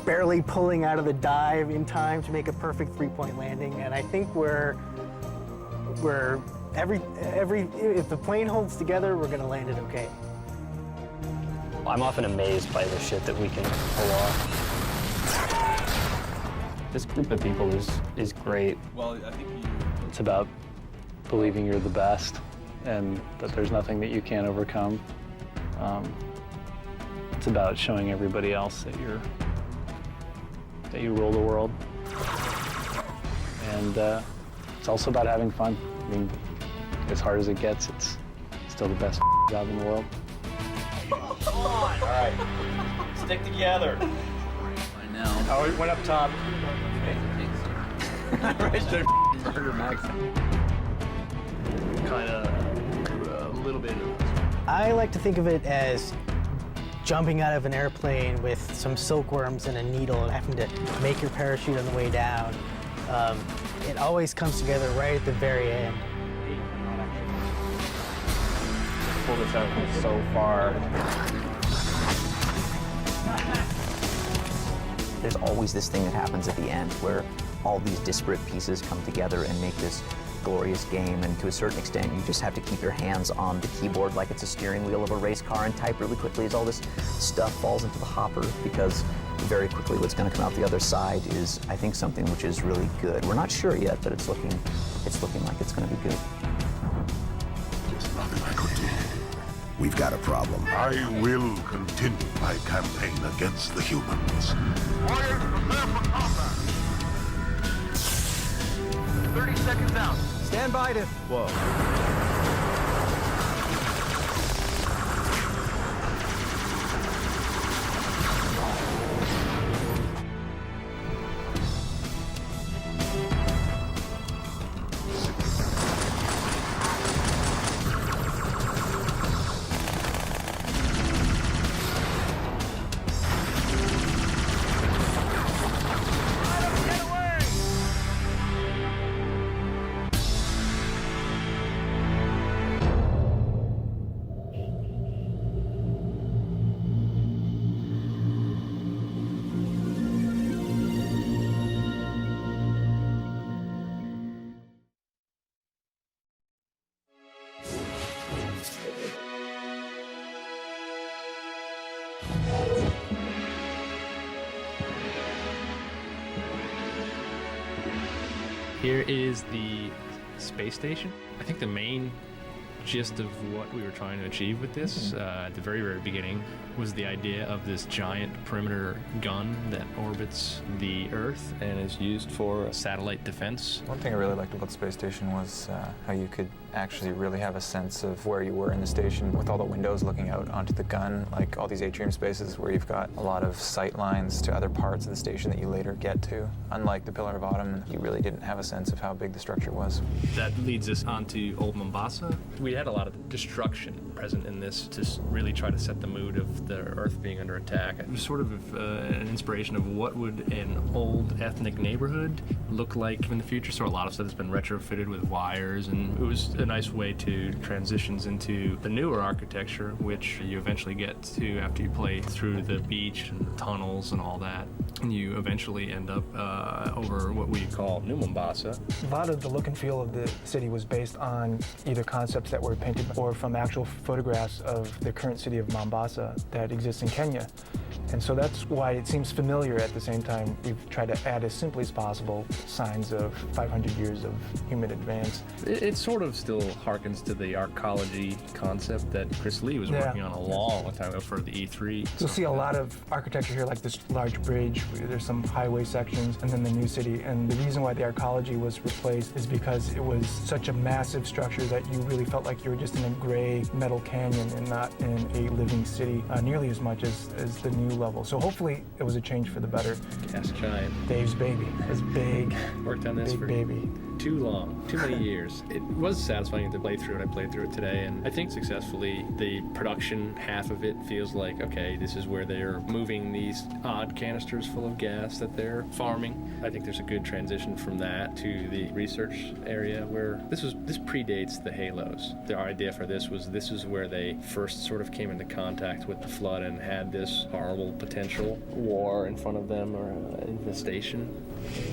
barely pulling out of the dive in time to make a perfect three-point landing, and I think if the plane holds together, we're gonna land it okay. I'm often amazed by the shit that we can pull off. This group of people is great. Well, I think It's about believing you're the best and that there's nothing that you can't overcome. It's about showing everybody else that you rule the world. And it's also about having fun. I mean, as hard as it gets, it's still the best job in the world. Come on! All right, stick together. I know. Oh, it went up top. Right there, murder Max. Kind of a little bit. I like to think of it as jumping out of an airplane with some silkworms and a needle and having to make your parachute on the way down. It always comes together right at the very end. Pull this out from so far. There's always this thing that happens at the end where all these disparate pieces come together and make this glorious game, and to a certain extent you just have to keep your hands on the keyboard like it's a steering wheel of a race car and type really quickly as all this stuff falls into the hopper, because very quickly what's going to come out the other side is, I think, something which is really good. We're not sure yet, but it's looking like it's going to be good. There's nothing I could do. We've got a problem. I will continue my campaign against the humans. Warriors, prepare for combat. 30 seconds out. Stand by to... Whoa. Here is the space station. I think the main gist of what we were trying to achieve with this at the very, very beginning was the idea of this giant perimeter gun that orbits the Earth and is used for satellite defense. One thing I really liked about the space station was how you could actually really have a sense of where you were in the station with all the windows looking out onto the gun, like all these atrium spaces where you've got a lot of sight lines to other parts of the station that you later get to. Unlike the Pillar of Autumn, you really didn't have a sense of how big the structure was. That leads us onto Old Mombasa. We had a lot of destruction present in this to really try to set the mood of the Earth being under attack. It was sort of an inspiration of what would an old ethnic neighborhood look like in the future. So a lot of stuff has been retrofitted with wires, and it was a nice way to transitions into the newer architecture, which you eventually get to after you play through the beach and the tunnels and all that. And you eventually end up over what we call New Mombasa. A lot of the look and feel of the city was based on either concepts that were painted or from actual photographs of the current city of Mombasa that exists in Kenya. And so that's why it seems familiar. At the same time, we've tried to add as simply as possible signs of 500 years of human advance. It sort of still harkens to the arcology concept that Chris Lee was working on a long time for the E3. You'll see a lot of architecture here, like this large bridge. There's some highway sections, and then the new city. And the reason why the arcology was replaced is because it was such a massive structure that you really felt like like you were just in a gray metal canyon and not in a living city nearly as much as the new level. So hopefully it was a change for the better. Gas Giant. Dave's baby. His big, worked on this big for baby. Too long, too many years. It was satisfying to play through it. I played through it today, and I think successfully the production half of it feels like, okay, this is where they're moving these odd canisters full of gas that they're farming. I think there's a good transition from that to the research area where this predates the Halos. The idea for this is where they first sort of came into contact with the Flood and had this horrible potential war in front of them or infestation.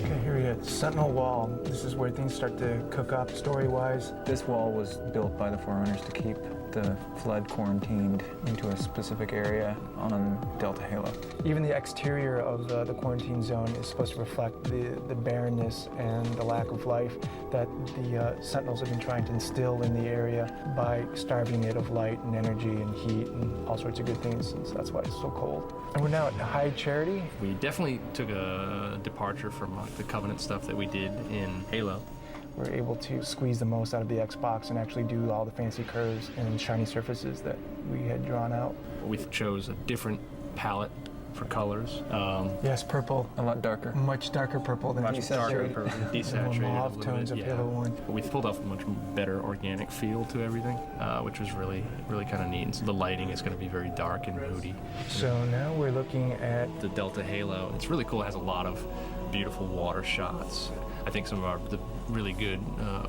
Okay, here we go. Sentinel Wall. This is where things start to cook up story-wise. This wall was built by the Forerunners to keep the Flood quarantined into a specific area on Delta Halo. Even the exterior of the quarantine zone is supposed to reflect the barrenness and the lack of life that the Sentinels have been trying to instill in the area by starving it of light and energy and heat and all sorts of good things, and so that's why it's so cold. And we're now at High Charity. We definitely took a departure from the Covenant stuff that we did in Halo. We're able to squeeze the most out of the Xbox and actually do all the fancy curves and shiny surfaces that we had drawn out. We chose a different palette for colors. Yes, purple. A lot darker. Much darker purple than much darker purple, desaturated. Mauve tones of Halo 1. We pulled off a much better organic feel to everything, which was really kind of neat. And so the lighting is going to be very dark and moody. So now we're looking at the Delta Halo. It's really cool. It has a lot of beautiful water shots. I think some of the really good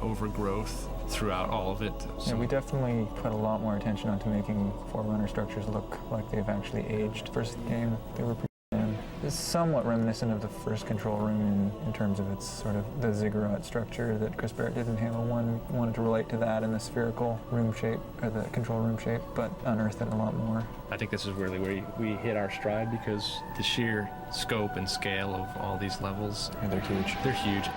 overgrowth throughout all of it. So yeah, we definitely put a lot more attention onto making Forerunner structures look like they've actually aged. First game, they were pretty thin. It's somewhat reminiscent of the first control room in terms of its sort of the ziggurat structure that Chris Barrett did in Halo 1. We wanted to relate to that in the spherical room shape, or the control room shape, but unearthed it a lot more. I think this is really where we hit our stride because the sheer scope and scale of all these levels, they're huge. They're huge.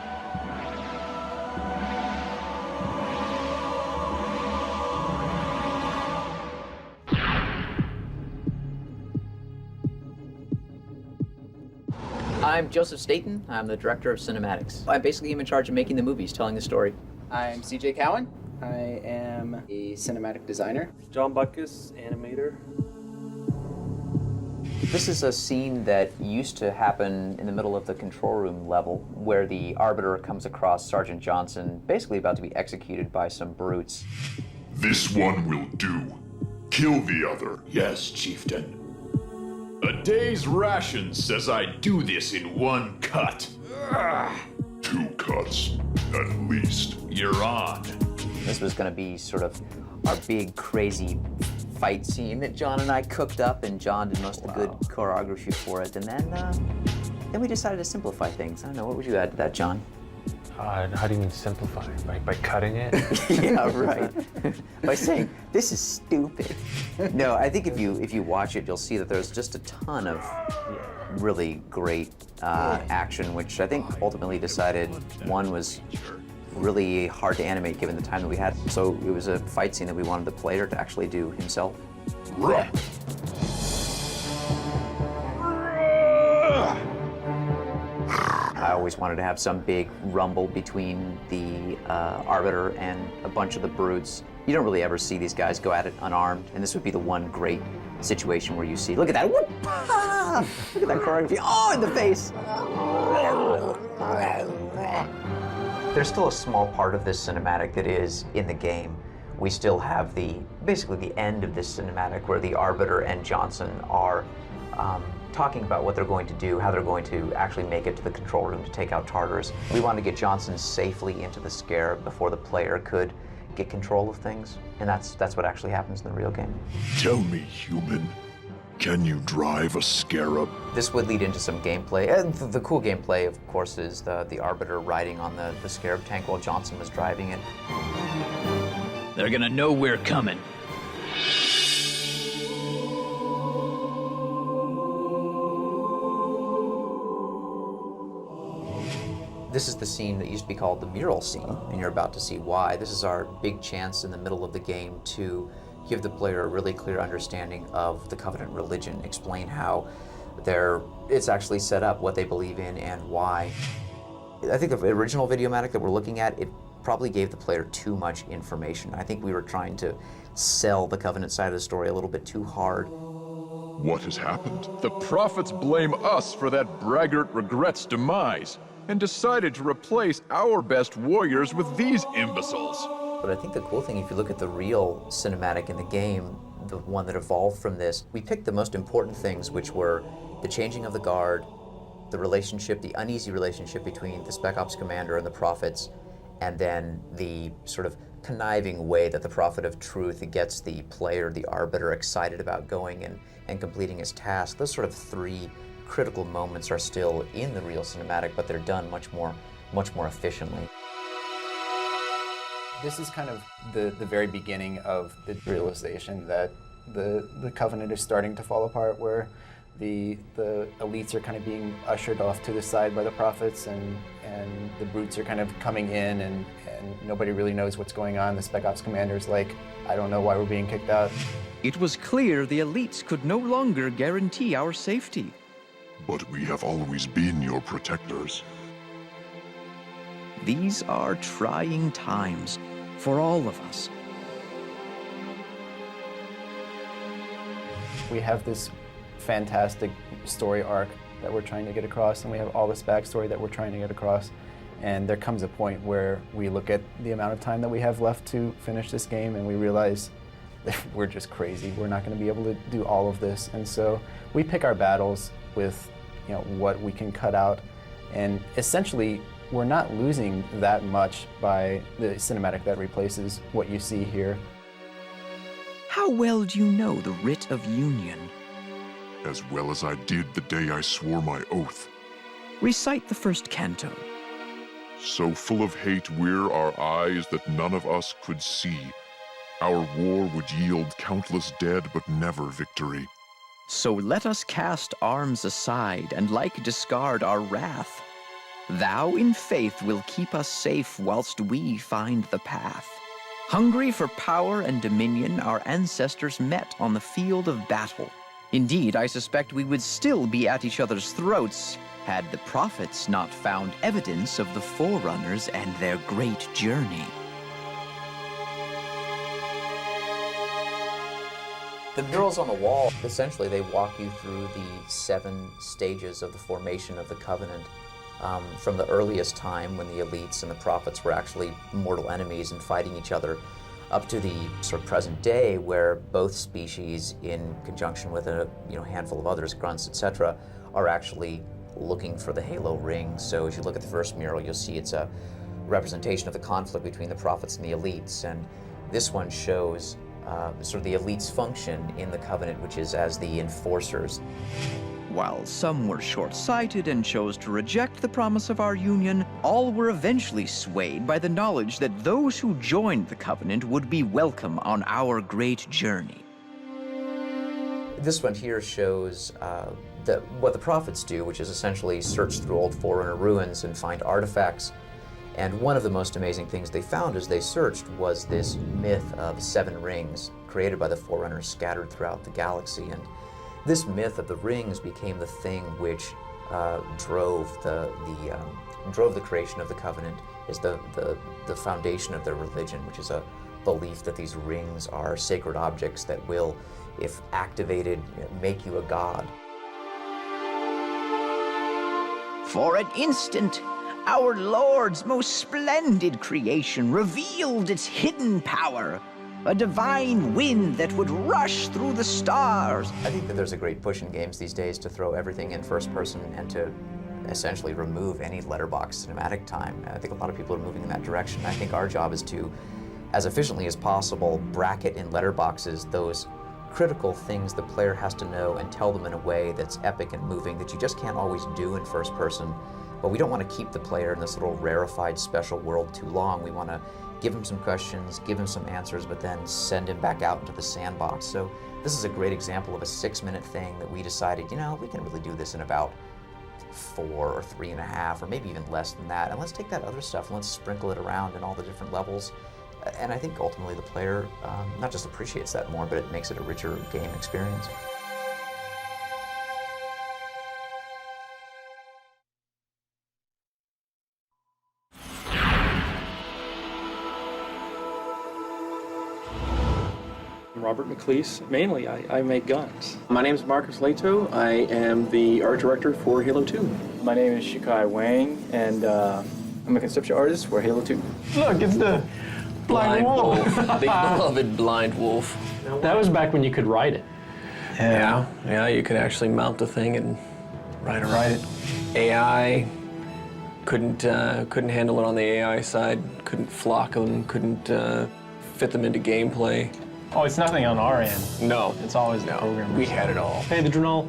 I'm Joseph Staten. I'm the director of cinematics. I basically am in charge of making the movies, telling the story. I'm CJ Cowan. I am a cinematic designer. John Butkus, animator. This is a scene that used to happen in the middle of the control room level, where the Arbiter comes across Sergeant Johnson, basically about to be executed by some brutes. This one will do. Kill the other. Yes, Chieftain. A day's ration says I do this in one cut. 2 cuts, at least. You're on. This was going to be sort of our big, crazy fight scene that John and I cooked up, and John did most of the good choreography for it. And then we decided to simplify things. I don't know, what would you add to that, John? How do you mean simplify? By cutting it? Yeah, right. By saying, this is stupid. No, I think if you watch it, you'll see that there's just a ton of really great action, which I think ultimately decided one was really hard to animate given the time that we had. So it was a fight scene that we wanted the player to actually do himself. I always wanted to have some big rumble between the Arbiter and a bunch of the brutes. You don't really ever see these guys go at it unarmed, and this would be the one great situation where you see, look at that, whoop, ah! Look at that choreography, oh, in the face. There's still a small part of this cinematic that is in the game. We still have basically the end of this cinematic where the Arbiter and Johnson are talking about what they're going to do, how they're going to actually make it to the control room to take out Tartars. We wanted to get Johnson safely into the Scarab before the player could get control of things, and that's what actually happens in the real game. Tell me, human, can you drive a Scarab? This would lead into some gameplay. The cool gameplay, of course, is the Arbiter riding on the Scarab tank while Johnson was driving it. They're gonna know we're coming. This is the scene that used to be called the mural scene, and you're about to see why. This is our big chance in the middle of the game to give the player a really clear understanding of the Covenant religion, explain how it's actually set up, what they believe in, and why. I think the original Videomatic that we're looking at, it probably gave the player too much information. I think we were trying to sell the Covenant side of the story a little bit too hard. What has happened? The prophets blame us for that braggart Regret's demise and decided to replace our best warriors with these imbeciles. But I think the cool thing, if you look at the real cinematic in the game, the one that evolved from this, we picked the most important things, which were the changing of the guard, the relationship, the uneasy relationship between the Spec Ops commander and the prophets, and then the sort of conniving way that the Prophet of Truth gets the player, the arbiter, excited about going and completing his task. Those sort of three critical moments are still in the real cinematic, but they're done much more efficiently. This is kind of the very beginning of the realization that the Covenant is starting to fall apart, where the elites are kind of being ushered off to the side by the prophets, and the brutes are kind of coming in, and nobody really knows what's going on. The Spec Ops commander's like, I don't know why we're being kicked out. It was clear the elites could no longer guarantee our safety. But we have always been your protectors. These are trying times for all of us. We have this fantastic story arc that we're trying to get across, and we have all this backstory that we're trying to get across. And there comes a point where we look at the amount of time that we have left to finish this game, and we realize that we're just crazy. We're not going to be able to do all of this. And so we pick our battles with, what we can cut out. And essentially, we're not losing that much by the cinematic that replaces what you see here. How well do you know the Writ of Union? As well as I did the day I swore my oath. Recite the first canto. So full of hate were our eyes that none of us could see. Our war would yield countless dead, but never victory. So let us cast arms aside, and like discard our wrath. Thou in faith will keep us safe whilst we find the path. Hungry for power and dominion, our ancestors met on the field of battle. Indeed, I suspect we would still be at each other's throats had the prophets not found evidence of the Forerunners and their great journey. The murals on the wall, essentially, they walk you through the 7 stages of the formation of the Covenant. From the earliest time when the elites and the prophets were actually mortal enemies and fighting each other, up to the sort of present day where both species, in conjunction with a handful of others, grunts, etc., are actually looking for the Halo ring. So as you look at the first mural, you'll see it's a representation of the conflict between the prophets and the elites, and this one shows sort of the elites' function in the Covenant, which is as the enforcers. While some were short-sighted and chose to reject the promise of our union, all were eventually swayed by the knowledge that those who joined the Covenant would be welcome on our great journey. This one here shows what the prophets do, which is essentially search through old Forerunner ruins and find artifacts. And one of the most amazing things they found as they searched was this myth of 7 rings created by the Forerunners scattered throughout the galaxy. And this myth of the rings became the thing which drove the creation of the Covenant, is the foundation of their religion, which is a belief that these rings are sacred objects that will, if activated, make you a god. For an instant, our Lord's most splendid creation revealed its hidden power, a divine wind that would rush through the stars. I think that there's a great push in games these days to throw everything in first person and to essentially remove any letterbox cinematic time. I think a lot of people are moving in that direction. I think our job is to, as efficiently as possible, bracket in letterboxes those critical things the player has to know and tell them in a way that's epic and moving that you just can't always do in first person. But we don't want to keep the player in this little rarefied special world too long. We want to give him some questions, give him some answers, but then send him back out into the sandbox. So this is a great example of a 6-minute thing that we decided, we can really do this in about 4 or 3.5, or maybe even less than that. And let's take that other stuff and let's sprinkle it around in all the different levels. And I think ultimately the player not just appreciates that more, but it makes it a richer game experience. Robert McLeese. Mainly, I make guns. My name is Marcus Leto. I am the art director for Halo 2. My name is Shikai Wang, and I'm a conceptual artist for Halo 2. Look, it's the blind wolf. The beloved blind wolf. That was back when you could ride it. Yeah, you could actually mount the thing and ride it. AI couldn't handle it on the AI side. Couldn't flock them. Couldn't fit them into gameplay. Oh, it's nothing on our end. No, it's always the programmers. We had it all. Hey, the Drenal.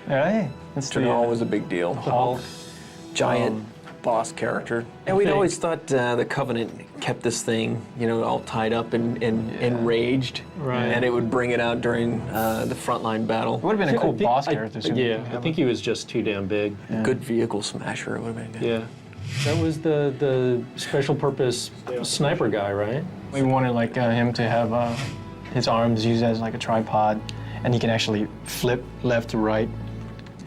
Hey, Drenal was a big deal. Hulk. Giant boss character. And we'd always thought the Covenant kept this thing, all tied up and enraged. Right. And it would bring it out during the frontline battle. It would have been a cool boss character. I think he was just too damn big. Yeah. Good vehicle smasher, it would have been good. Yeah. That was the special purpose sniper guy, right? We wanted him to have his arms used as like a tripod, and he can actually flip left to right,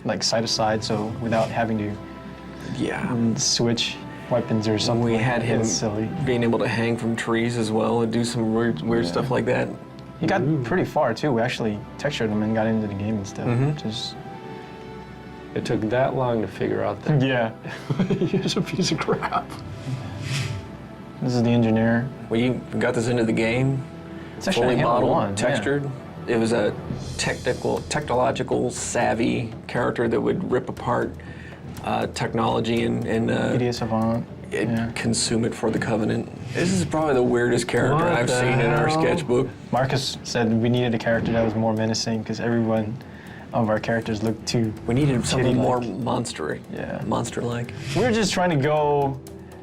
like side to side, so without having to switch weapons or something. We had him silly. being able to hang from trees as well and do some weird stuff like that. He got pretty far too. We actually textured him and got into the game and stuff. It took that long to figure out that. Yeah. He's a piece of crap. This is the engineer. We got this into the game. It's actually fully Halo modeled, 1, textured. It was a technological savvy character that would rip apart technology and idiot savant. Consume it for the Covenant. This is probably the weirdest character I've seen in our sketchbook. Marcus said we needed a character that was more menacing because everyone of our characters looked too. We needed something more kitty-like. monster-like. We were just trying to go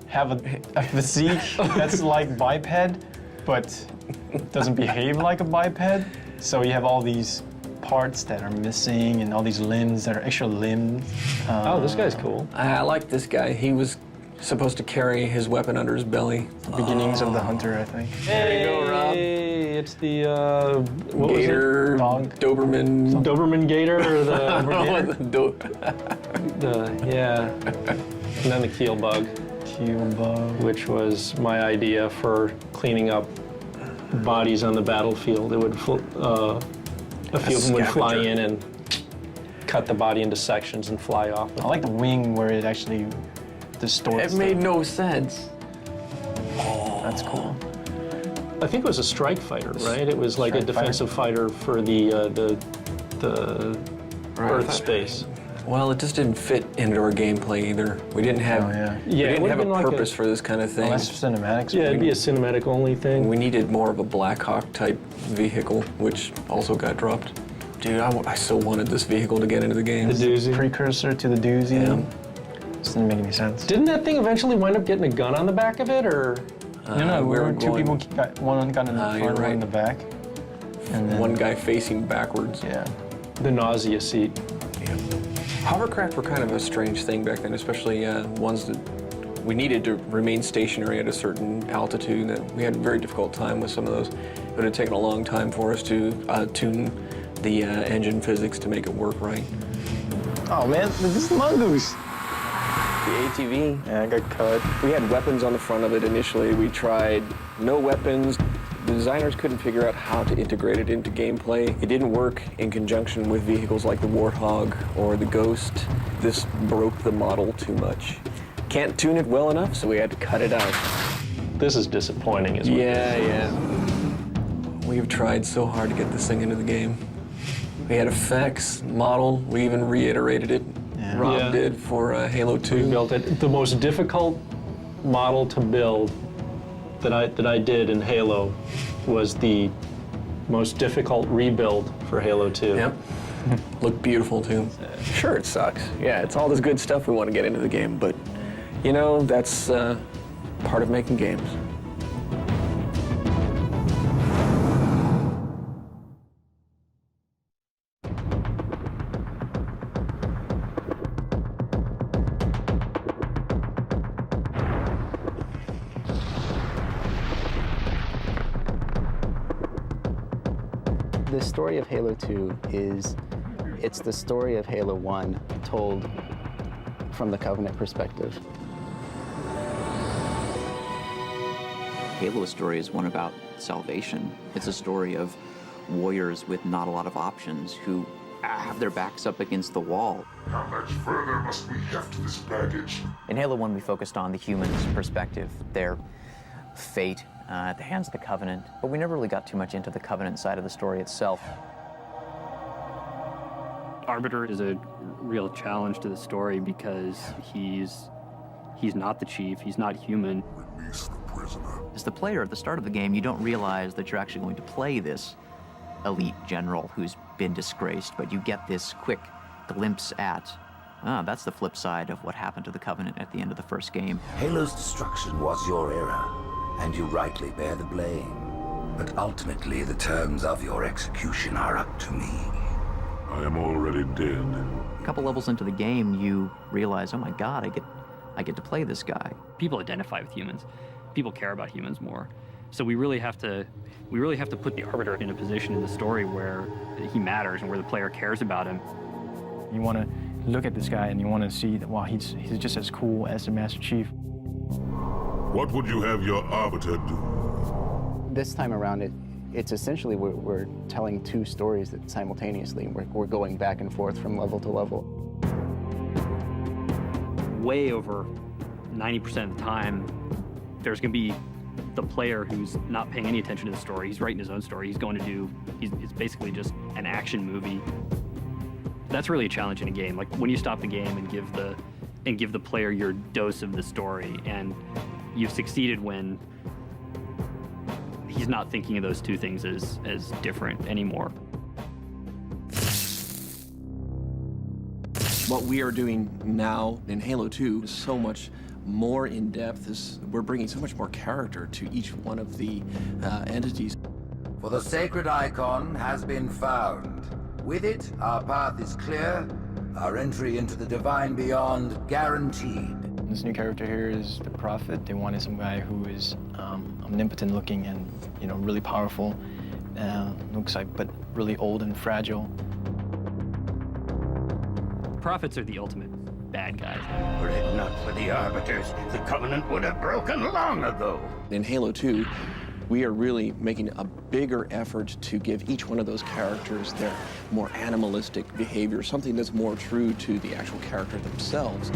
have a physique that's like biped, but doesn't behave like a biped. So you have all these parts that are missing and all these limbs that are extra limbs. Oh, this guy's cool. I like this guy. He was supposed to carry his weapon under his belly. Beginnings of the Hunter, I think. There you go, Rob. It's the what Gator, was it? Doberman. Doberman Gator or the yeah. And then the keel bug. Keel bug. Which was my idea for cleaning up bodies on the battlefield. It would a few of them would fly in and cut the body into sections and fly off. I like the wing where it actually distorts. It made no sense. Oh, that's cool. I think it was a strike fighter, right? It was like a defensive fighter for the Earth space. Well, it just didn't fit into our gameplay either. We didn't have we didn't have a purpose for this kind of thing. Unless cinematics. Yeah, it'd be a cinematic only thing. We needed more of a Black Hawk type vehicle, which also got dropped. Dude, I so wanted this vehicle to get into the game. The doozy. Precursor to the doozy. Yeah. This didn't make any sense. Didn't that thing eventually wind up getting a gun on the back of it, or? No, we were two people got one gun in the front, one in the back. And then one guy facing backwards. Yeah. The nausea seat. Yeah. Hovercraft were kind of a strange thing back then, especially ones that we needed to remain stationary at a certain altitude. That we had a very difficult time with some of those. It would have taken a long time for us to tune the engine physics to make it work right. Oh man, this is the mongoose. The ATV. Yeah, I got cut. We had weapons on the front of it initially. We tried no weapons. The designers couldn't figure out how to integrate it into gameplay. It didn't work in conjunction with vehicles like the Warthog or the Ghost. This broke the model too much. Can't tune it well enough, so we had to cut it out. This is disappointing as well. Yeah. We've tried so hard to get this thing into the game. We had effects, model, we even reiterated it. Yeah. Rob did for Halo 2. We built it. The most difficult model to build that I did in Halo was the most difficult rebuild for Halo 2. Yep. Looked beautiful too. Sure, it sucks. Yeah, it's all this good stuff we want to get into the game, but that's part of making games. The story of Halo 2 it's the story of Halo 1 told from the Covenant perspective. Halo's story is one about salvation. It's a story of warriors with not a lot of options who have their backs up against the wall. How much further must we heft this baggage? In Halo 1, we focused on the human's perspective, their fate at the hands of the Covenant, but we never really got too much into the Covenant side of the story itself. Arbiter is a real challenge to the story because he's not the chief, he's not human. Release the prisoner. As the player at the start of the game, you don't realize that you're actually going to play this elite general who's been disgraced, but you get this quick glimpse at, that's the flip side of what happened to the Covenant at the end of the first game. Halo's destruction was your error, and you rightly bear the blame. But ultimately, the terms of your execution are up to me. I am already dead. A couple levels into the game, you realize, oh my God, I get to play this guy. People identify with humans. People care about humans more. So we really have to put the Arbiter in a position in the story where he matters and where the player cares about him. You want to look at this guy and you want to see that, wow, he's just as cool as the Master Chief. What would you have your Arbiter do? This time around, it's essentially we're telling two stories that simultaneously. We're going back and forth from level to level. Way over 90% of the time, there's going to be the player who's not paying any attention to the story. He's writing his own story. It's basically just an action movie. That's really a challenge in a game. Like when you stop the game and give the player your dose of the story, and you've succeeded when he's not thinking of those two things as different anymore. What we are doing now in Halo 2 is so much more in depth. We're bringing so much more character to each one of the entities. For the sacred icon has been found. With it, our path is clear, our entry into the divine beyond guaranteed. This new character here is the Prophet. They wanted some guy who is omnipotent looking and, really powerful. Looks like, but really old and fragile. Prophets are the ultimate bad guys. Were it not for the Arbiters, the Covenant would have broken long ago. In Halo 2, we are really making a bigger effort to give each one of those characters their more animalistic behavior, something that's more true to the actual character themselves.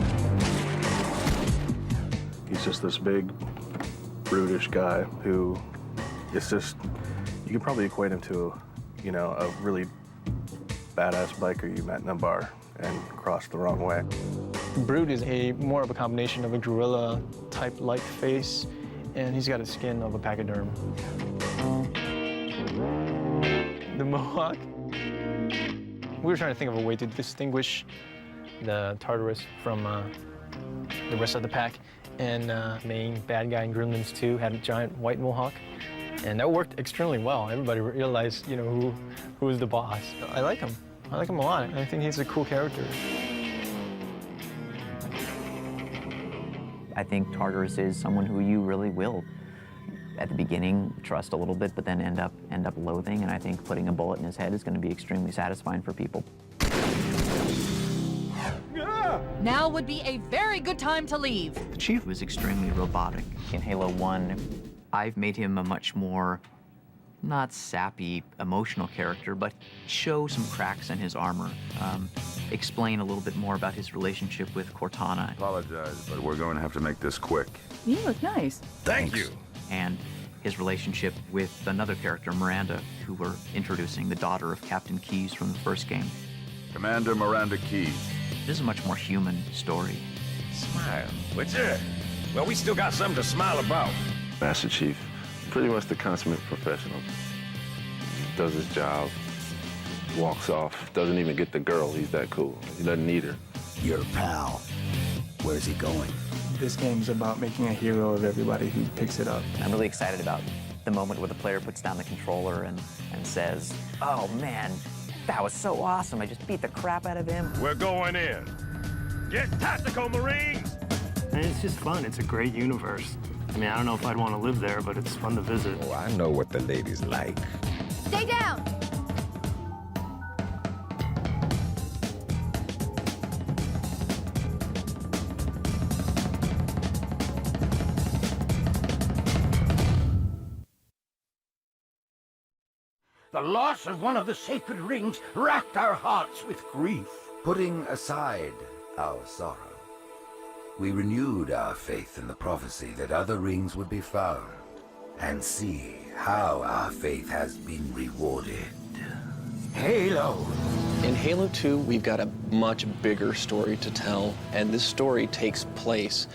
He's just this big, brutish guy who is just, you could probably equate him to, a really badass biker you met in a bar and crossed the wrong way. Brute is more of a combination of a gorilla type-like face, and he's got a skin of a pachyderm. The Mohawk. We were trying to think of a way to distinguish the Tartarus from the rest of the pack, and main bad guy in Gremlins 2 had a giant white Mohawk, and that worked extremely well. Everybody realized, who was the boss. I like him. I like him a lot. I think he's a cool character. I think Tartarus is someone who you really will, at the beginning, trust a little bit, but then end up loathing. And I think putting a bullet in his head is going to be extremely satisfying for people. Now would be a very good time to leave. The Chief was extremely robotic. In Halo 1, I've made him a much more, not sappy, emotional character, but show some cracks in his armor. Explain a little bit more about his relationship with Cortana. Apologize, but we're going to have to make this quick. You look nice. Thank you. And his relationship with another character, Miranda, who we're introducing, the daughter of Captain Keyes from the first game. Commander Miranda Keyes. This is a much more human story. Smile, would you? Well, we still got something to smile about. Master Chief, pretty much the consummate professional. Does his job, walks off, doesn't even get the girl. He's that cool. He doesn't need her. Your pal. Where's he going? This game's about making a hero of everybody who picks it up. I'm really excited about the moment where the player puts down the controller and says, oh man, that was so awesome. I just beat the crap out of him. We're going in. Get tactical, Marines! And it's just fun. It's a great universe. I mean, I don't know if I'd want to live there, but it's fun to visit. Oh, I know what the ladies like. Stay down! The loss of one of the sacred rings racked our hearts with grief. Putting aside our sorrow, we renewed our faith in the prophecy that other rings would be found, and see how our faith has been rewarded. Halo! In Halo 2, we've got a much bigger story to tell, and this story takes place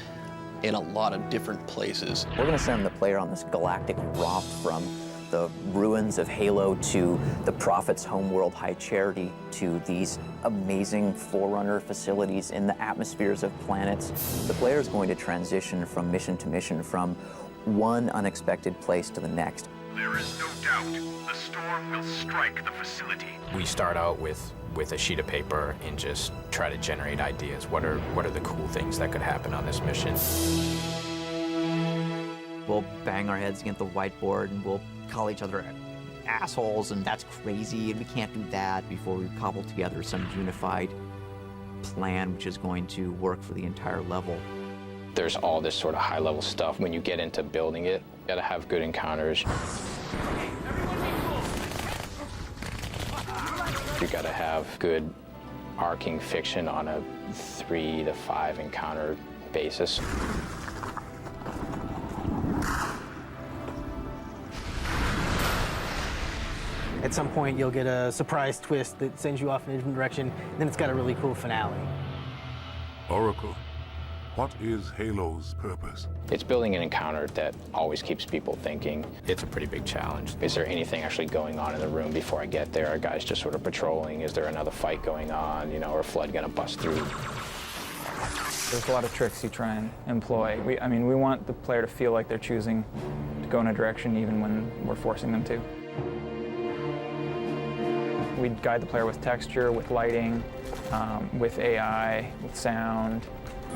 in a lot of different places. We're going to send the player on this galactic romp from the ruins of Halo to the Prophet's homeworld, High Charity, to these amazing Forerunner facilities in the atmospheres of planets. The player is going to transition from mission to mission, from one unexpected place to the next. There is no doubt the storm will strike the facility. We start out with a sheet of paper and just try to generate ideas. What are the cool things that could happen on this mission? We'll bang our heads against the whiteboard and we'll call each other assholes, and that's crazy, and we can't do that, before we cobble together some unified plan which is going to work for the entire level. There's all this sort of high-level stuff. When you get into building it, you gotta have good encounters. You gotta have good arcing fiction on a 3 to 5 encounter basis. At some point, you'll get a surprise twist that sends you off in a different direction, and then it's got a really cool finale. Oracle, what is Halo's purpose? It's building an encounter that always keeps people thinking. It's a pretty big challenge. Is there anything actually going on in the room before I get there? Are guys just sort of patrolling? Is there another fight going on? You know, or a flood gonna bust through? There's a lot of tricks you try and employ. We want the player to feel like they're choosing to go in a direction even when we're forcing them to. We guide the player with texture, with lighting, with AI, with sound.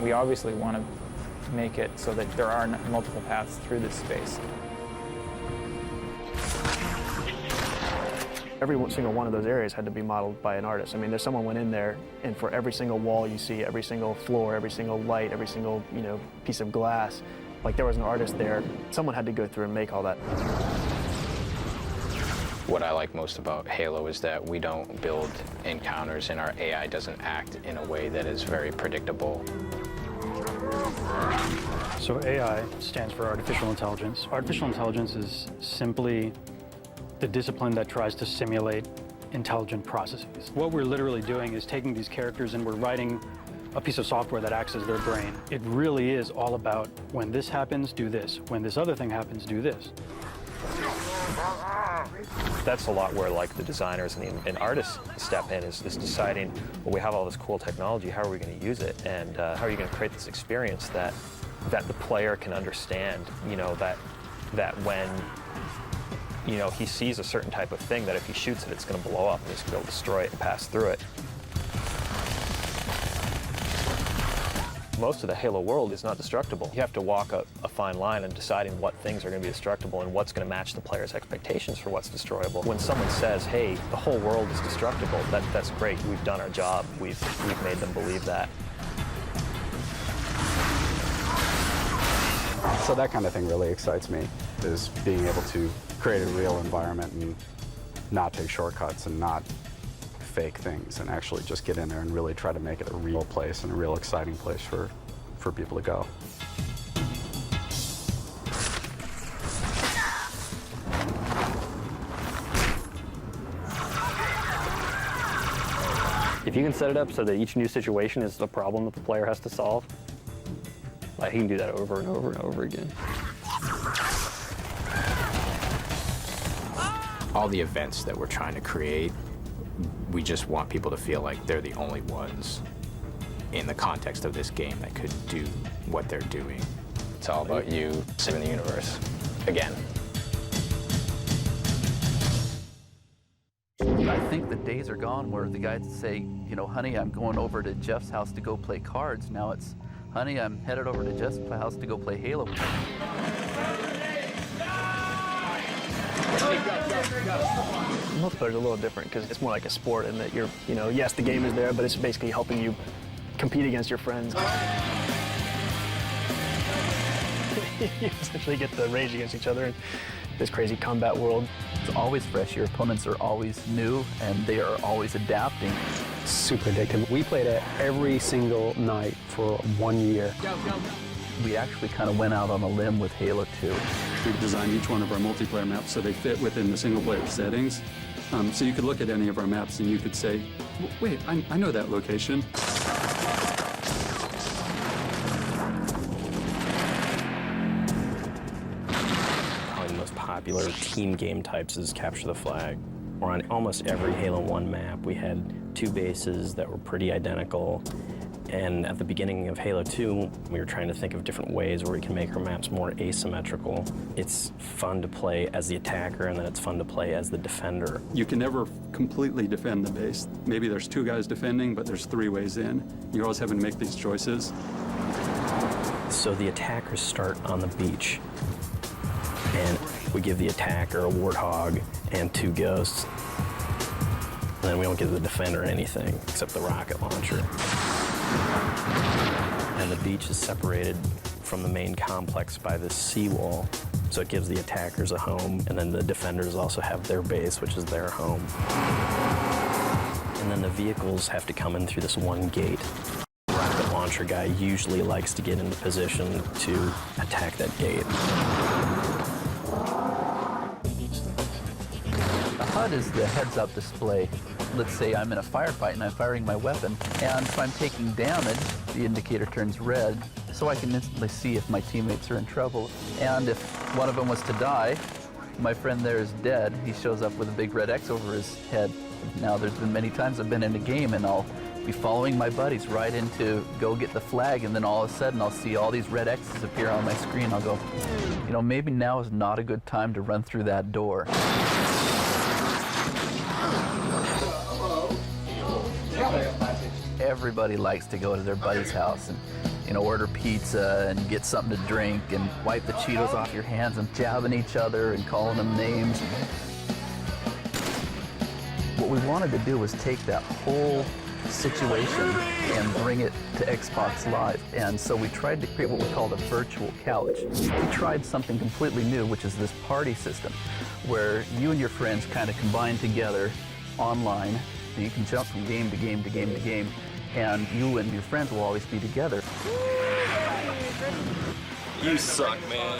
We obviously want to make it so that there are multiple paths through this space. Every single one of those areas had to be modeled by an artist. I mean, there's someone went in there, and for every single wall you see, every single floor, every single light, every single piece of glass, like there was an artist there. Someone had to go through and make all that. What I like most about Halo is that we don't build encounters and our AI doesn't act in a way that is very predictable. So AI stands for artificial intelligence. Artificial intelligence is simply the discipline that tries to simulate intelligent processes. What we're literally doing is taking these characters and we're writing a piece of software that acts as their brain. It really is all about, when this happens, do this. When this other thing happens, do this. That's a lot where the designers and artists step in, is deciding, well, we have all this cool technology, how are we going to use it, and how are you going to create this experience that the player can understand, that when he sees a certain type of thing, that if he shoots it, it's going to blow up and he's going to be able to destroy it and pass through it. Most of the Halo world is not destructible. You have to walk a fine line in deciding what things are going to be destructible and what's going to match the player's expectations for what's destroyable. When someone says, hey, the whole world is destructible, that's great. We've done our job. We've made them believe that. So that kind of thing really excites me, is being able to create a real environment and not take shortcuts and not fake things, and actually just get in there and really try to make it a real place and a real exciting place for people to go. If you can set it up so that each new situation is a problem that the player has to solve, he can do that over and over and over again. All the events that we're trying to create, we just want people to feel like they're the only ones in the context of this game that could do what they're doing. It's all about you saving the universe. Again. I think the days are gone where the guys say, honey, I'm going over to Jeff's house to go play cards. Now it's, honey, I'm headed over to Jeff's house to go play Halo. Multiplayer is a little different because it's more like a sport in that you're, yes, the game is there, but it's basically helping you compete against your friends. you essentially get to rage against each other in this crazy combat world. It's always fresh. Your opponents are always new, and they are always adapting. Super addictive. We played it every single night for 1 year. We actually kind of went out on a limb with Halo 2. We've designed each one of our multiplayer maps so they fit within the single-player settings. So you could look at any of our maps and you could say, wait, I know that location. Probably the most popular team game types is Capture the Flag. Or on almost every Halo 1 map, we had 2 bases that were pretty identical. And at the beginning of Halo 2, we were trying to think of different ways where we can make our maps more asymmetrical. It's fun to play as the attacker, and then it's fun to play as the defender. You can never completely defend the base. Maybe there's 2 guys defending, but there's 3 ways in. You're always having to make these choices. So the attackers start on the beach, and we give the attacker a warthog and 2 ghosts. And then we don't give the defender anything except the rocket launcher. And the beach is separated from the main complex by this seawall, so it gives the attackers a home, and then the defenders also have their base, which is their home. And then the vehicles have to come in through this one gate. The rocket launcher guy usually likes to get into position to attack that gate. The HUD is the heads-up display. Let's say I'm in a firefight and I'm firing my weapon, and if I'm taking damage, the indicator turns red, so I can instantly see if my teammates are in trouble. And if one of them was to die, my friend there is dead. He shows up with a big red X over his head. Now, there's been many times I've been in a game and I'll be following my buddies right into go get the flag, and then all of a sudden I'll see all these red X's appear on my screen. I'll go, you know, maybe now is not a good time to run through that door. Everybody likes to go to their buddy's house and, you know, order pizza and get something to drink and wipe the Cheetos off your hands and jabbing each other and calling them names. What we wanted to do was take that whole situation and bring it to Xbox Live. And so we tried to create what we called a virtual couch. We tried something completely new, which is this party system, where you and your friends kind of combine together online. You can jump from game to game to game to game, and you and your friends will always be together. You suck, man.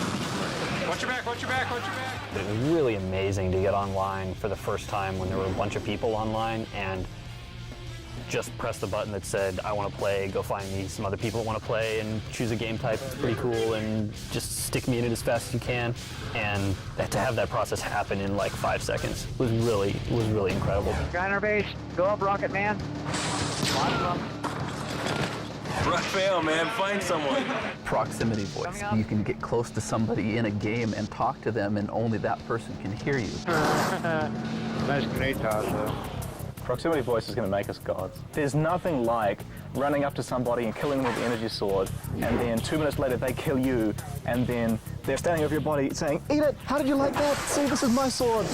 Watch your back, watch your back, watch your back. It was really amazing to get online for the first time when there were a bunch of people online and just press the button that said, I want to play, go find me some other people that want to play, and choose a game type that's pretty cool, and just stick me in it as fast as you can. And to have that process happen in like 5 seconds was really incredible. Guy in our base, go up, Rocket Man. Raphael, man, find someone. Proximity voice. You can get close to somebody in a game and talk to them, and only that person can hear you. Nice grenade toss, though. Proximity voice is going to make us gods. There's nothing like running up to somebody and killing them with the energy sword, and then 2 minutes later they kill you, and then they're standing over your body saying, "Eat it! How did you like that? See, this is my sword."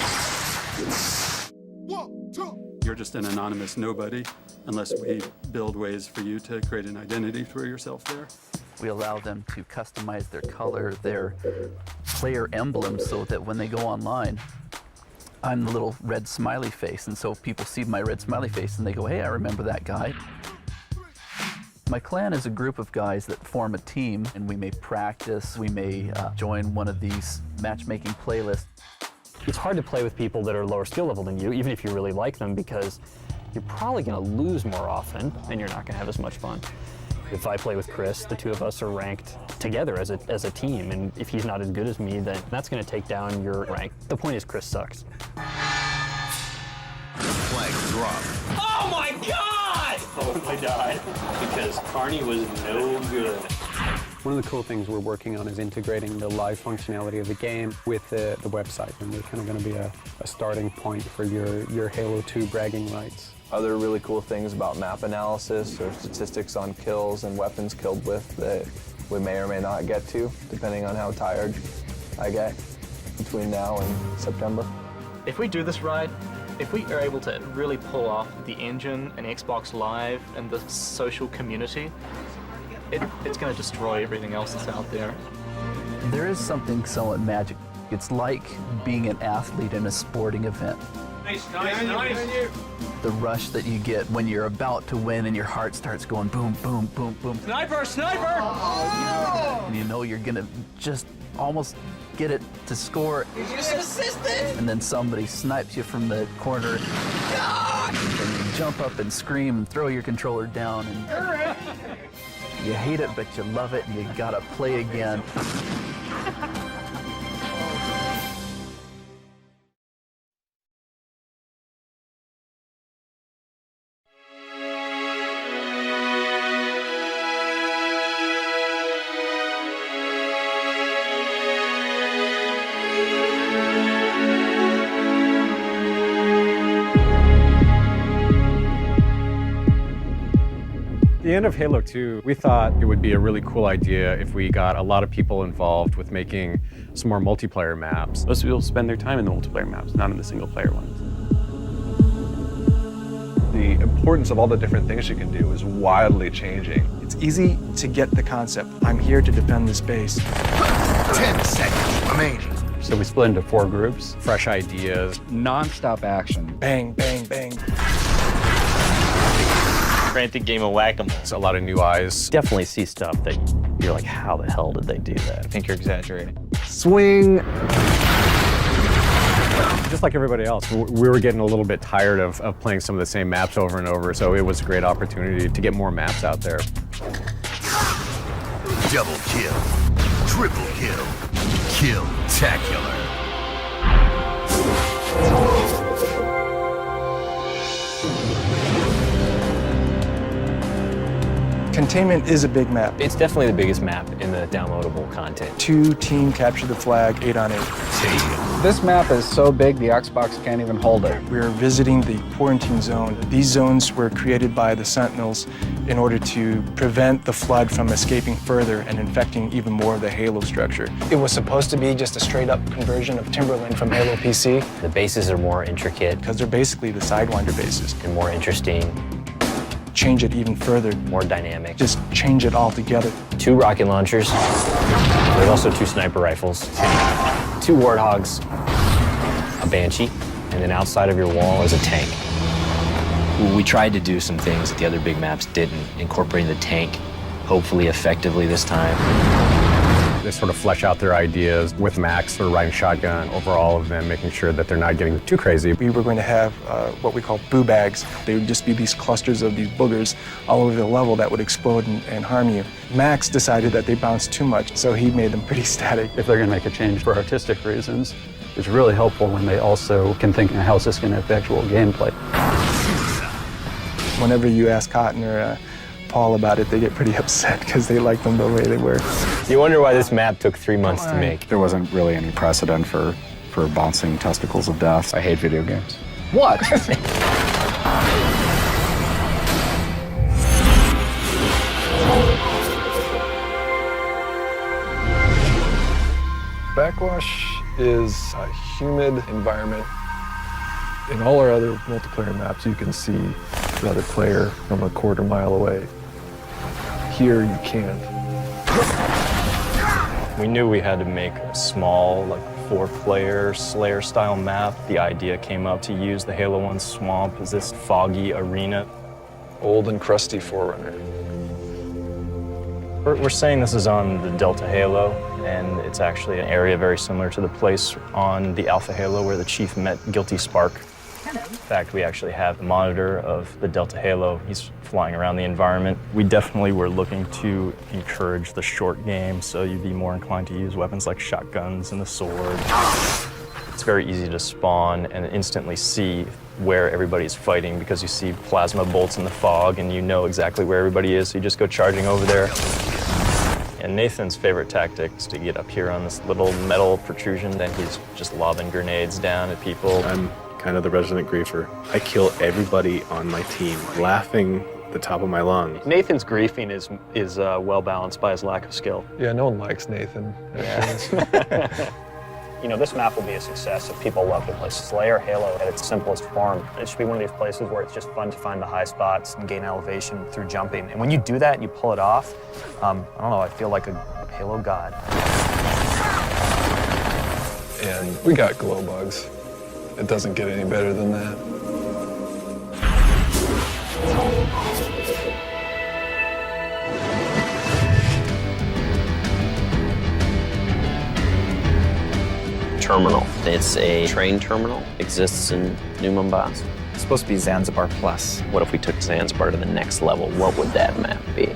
You're just an anonymous nobody unless we build ways for you to create an identity for yourself there. We allow them to customize their color, their player emblem, so that when they go online, I'm the little red smiley face, and so people see my red smiley face and they go, hey, I remember that guy. My clan is a group of guys that form a team, and we may practice, we may join one of these matchmaking playlists. It's hard to play with people that are lower skill level than you, even if you really like them, because you're probably going to lose more often and you're not going to have as much fun. If I play with Chris, the two of us are ranked together as a team, and if he's not as good as me, then that's going to take down your rank. The point is Chris sucks. Flag drop. Oh my God! Oh, I died because Carney was no good. One of the cool things we're working on is integrating the live functionality of the game with the website, and we're kind of going to be a starting point for your Halo 2 bragging rights. Other really cool things about map analysis or statistics on kills and weapons killed with that we may or may not get to, depending on how tired I get between now and September. If we do this right, if we are able to really pull off the engine and Xbox Live and the social community, it's going to destroy everything else that's out there. There is something somewhat magic. It's like being an athlete in a sporting event. Nice. The rush that you get when you're about to win and your heart starts going boom, boom, boom, boom. Sniper! And you know you're gonna just almost get it to score. Did you assist it? And then somebody snipes you from the corner. And you jump up and scream and throw your controller down. And you hate it, but you love it, and you gotta play again. At the end of Halo 2, we thought it would be a really cool idea if we got a lot of people involved with making some more multiplayer maps. Most people spend their time in the multiplayer maps, not in the single player ones. The importance of all the different things you can do is wildly changing. It's easy to get the concept. I'm here to defend this base. 10 seconds remaining. So we split into 4 groups, fresh ideas, non-stop action. Bang, bang, bang. Frantic game of whack-a-mole. It's a lot of new eyes. Definitely see stuff that you're like, how the hell did they do that? I think you're exaggerating. Swing. Just like everybody else, we were getting a little bit tired of playing some of the same maps over and over, so it was a great opportunity to get more maps out there. Double kill. Triple kill. Kill-tacular. Containment is a big map. It's definitely the biggest map in the downloadable content. 2 team capture the flag, 8 on 8. This map is so big the Xbox can't even hold it. We're visiting the quarantine zone. These zones were created by the Sentinels in order to prevent the flood from escaping further and infecting even more of the Halo structure. It was supposed to be just a straight-up conversion of Timberland from Halo PC. The bases are more intricate. Because they're basically the Sidewinder bases. And more interesting. Change it even further. More dynamic. Just change it all together. 2 rocket launchers. There's also 2 sniper rifles. 2 warthogs. A Banshee. And then outside of your wall is a tank. We tried to do some things that the other big maps didn't, incorporating the tank, hopefully effectively this time. They sort of flesh out their ideas with Max, sort of riding shotgun over all of them, making sure that they're not getting too crazy. We were going to have what we call boo bags. They would just be these clusters of these boogers all over the level that would explode and harm you. Max decided that they bounced too much, so he made them pretty static. If they're going to make a change for artistic reasons, it's really helpful when they also can think, how is this going to affect actual gameplay? Whenever you ask Cotton or Paul about it, they get pretty upset because they like them the way they were. You wonder why this map took 3 months to make. There wasn't really any precedent for bouncing testicles of death. I hate video games. What? Backwash is a humid environment. In all our other multiplayer maps, you can see the other player from a quarter mile away. Here, you can't. We knew we had to make a small, like 4-player Slayer-style map. The idea came up to use the Halo 1 swamp as this foggy arena. Old and crusty Forerunner. We're saying this is on the Delta Halo, and it's actually an area very similar to the place on the Alpha Halo where the Chief met Guilty Spark. In fact, we actually have the monitor of the Delta Halo. He's flying around the environment. We definitely were looking to encourage the short game, so you'd be more inclined to use weapons like shotguns and the sword. It's very easy to spawn and instantly see where everybody's fighting because you see plasma bolts in the fog and you know exactly where everybody is, so you just go charging over there. And Nathan's favorite tactic is to get up here on this little metal protrusion, then he's just lobbing grenades down at people. I'm kind of the resident griefer. I kill everybody on my team, laughing at the top of my lungs. Nathan's griefing is well balanced by his lack of skill. Yeah, no one likes Nathan. Yeah. You know, this map will be a success if people love to play Slayer Halo at its simplest form. It should be one of these places where it's just fun to find the high spots and gain elevation through jumping. And when you do that and you pull it off, I don't know, I feel like a Halo god. and we got glow bugs. It doesn't get any better than that. Terminal. It's a train terminal. Exists in New Mombasa. It's supposed to be Zanzibar Plus. What if we took Zanzibar to the next level? What would that map be?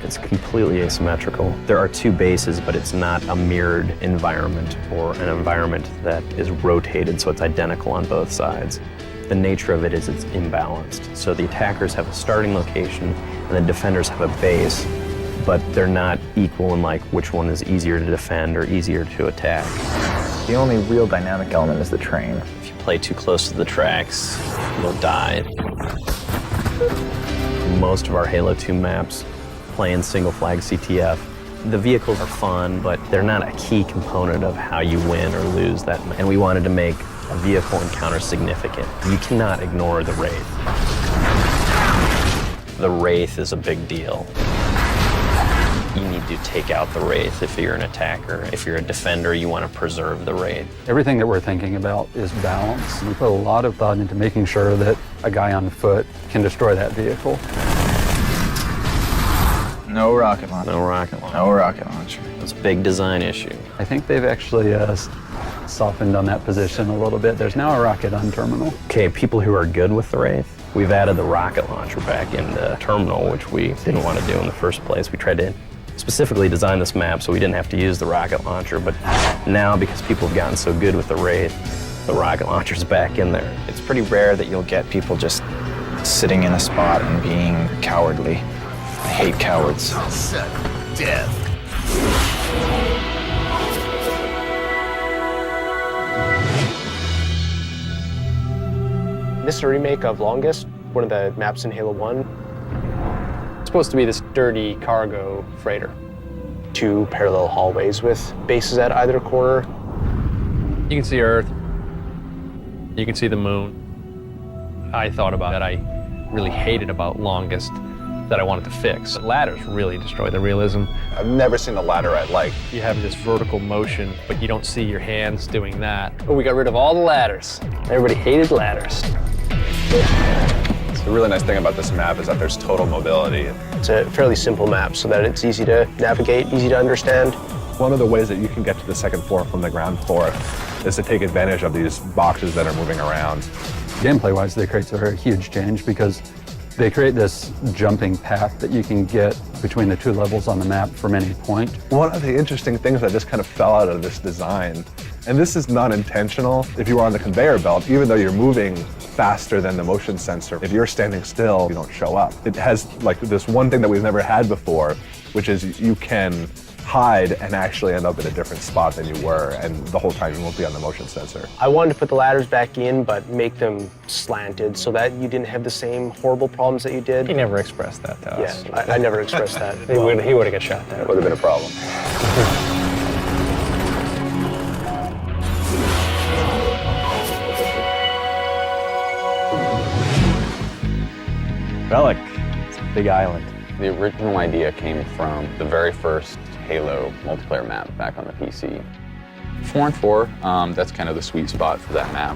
It's completely asymmetrical. There are two bases, but it's not a mirrored environment or an environment that is rotated so it's identical on both sides. The nature of it is it's imbalanced. So the attackers have a starting location and the defenders have a base, but they're not equal in like which one is easier to defend or easier to attack. The only real dynamic element is the train. If you play too close to the tracks, you'll die. Most of our Halo 2 maps play in single flag CTF. The vehicles are fun, but they're not a key component of how you win or lose that. And we wanted to make a vehicle encounter significant. You cannot ignore the Wraith. The Wraith is a big deal. You need to take out the Wraith if you're an attacker. If you're a defender, you want to preserve the Wraith. Everything that we're thinking about is balance. We put a lot of thought into making sure that a guy on foot can destroy that vehicle. No rocket launcher. No rocket launcher. No rocket launcher. It's a big design issue. I think they've actually softened on that position a little bit. There's now a rocket on terminal. Okay, people who are good with the Wraith, we've added the rocket launcher back into terminal, which we didn't want to do in the first place. We tried to specifically design this map so we didn't have to use the rocket launcher, but now because people have gotten so good with the Wraith, the rocket launcher's back in there. It's pretty rare that you'll get people just sitting in a spot and being cowardly. I hate cowards. Sudden death. This is a remake of Longest, one of the maps in Halo 1. It's supposed to be this dirty cargo freighter. 2 parallel hallways with bases at either corner. You can see Earth. You can see the moon. I thought about it. I really hated about Longest that I wanted to fix. The ladders really destroy the realism. I've never seen a ladder I like. You have this vertical motion, but you don't see your hands doing that. Oh, we got rid of all the ladders. Everybody hated ladders. The really nice thing about this map is that there's total mobility. It's a fairly simple map so that it's easy to navigate, easy to understand. One of the ways that you can get to the second floor from the ground floor is to take advantage of these boxes that are moving around. Gameplay-wise, they create a very huge change because they create this jumping path that you can get between the 2 levels on the map from any point. One of the interesting things that just kind of fell out of this design, and this is not intentional, if you are on the conveyor belt, even though you're moving faster than the motion sensor, if you're standing still, you don't show up. It has like this one thing that we've never had before, which is you can hide and actually end up in a different spot than you were, and the whole time you won't be on the motion sensor. I wanted to put the ladders back in, but make them slanted so that you didn't have the same horrible problems that you did. He never expressed that to us. Yeah, I never expressed that. He would have got shot down. It would have been a problem. Bellic, it's a big island. The original idea came from the very first Halo multiplayer map back on the PC. 4 and 4, that's kind of the sweet spot for that map.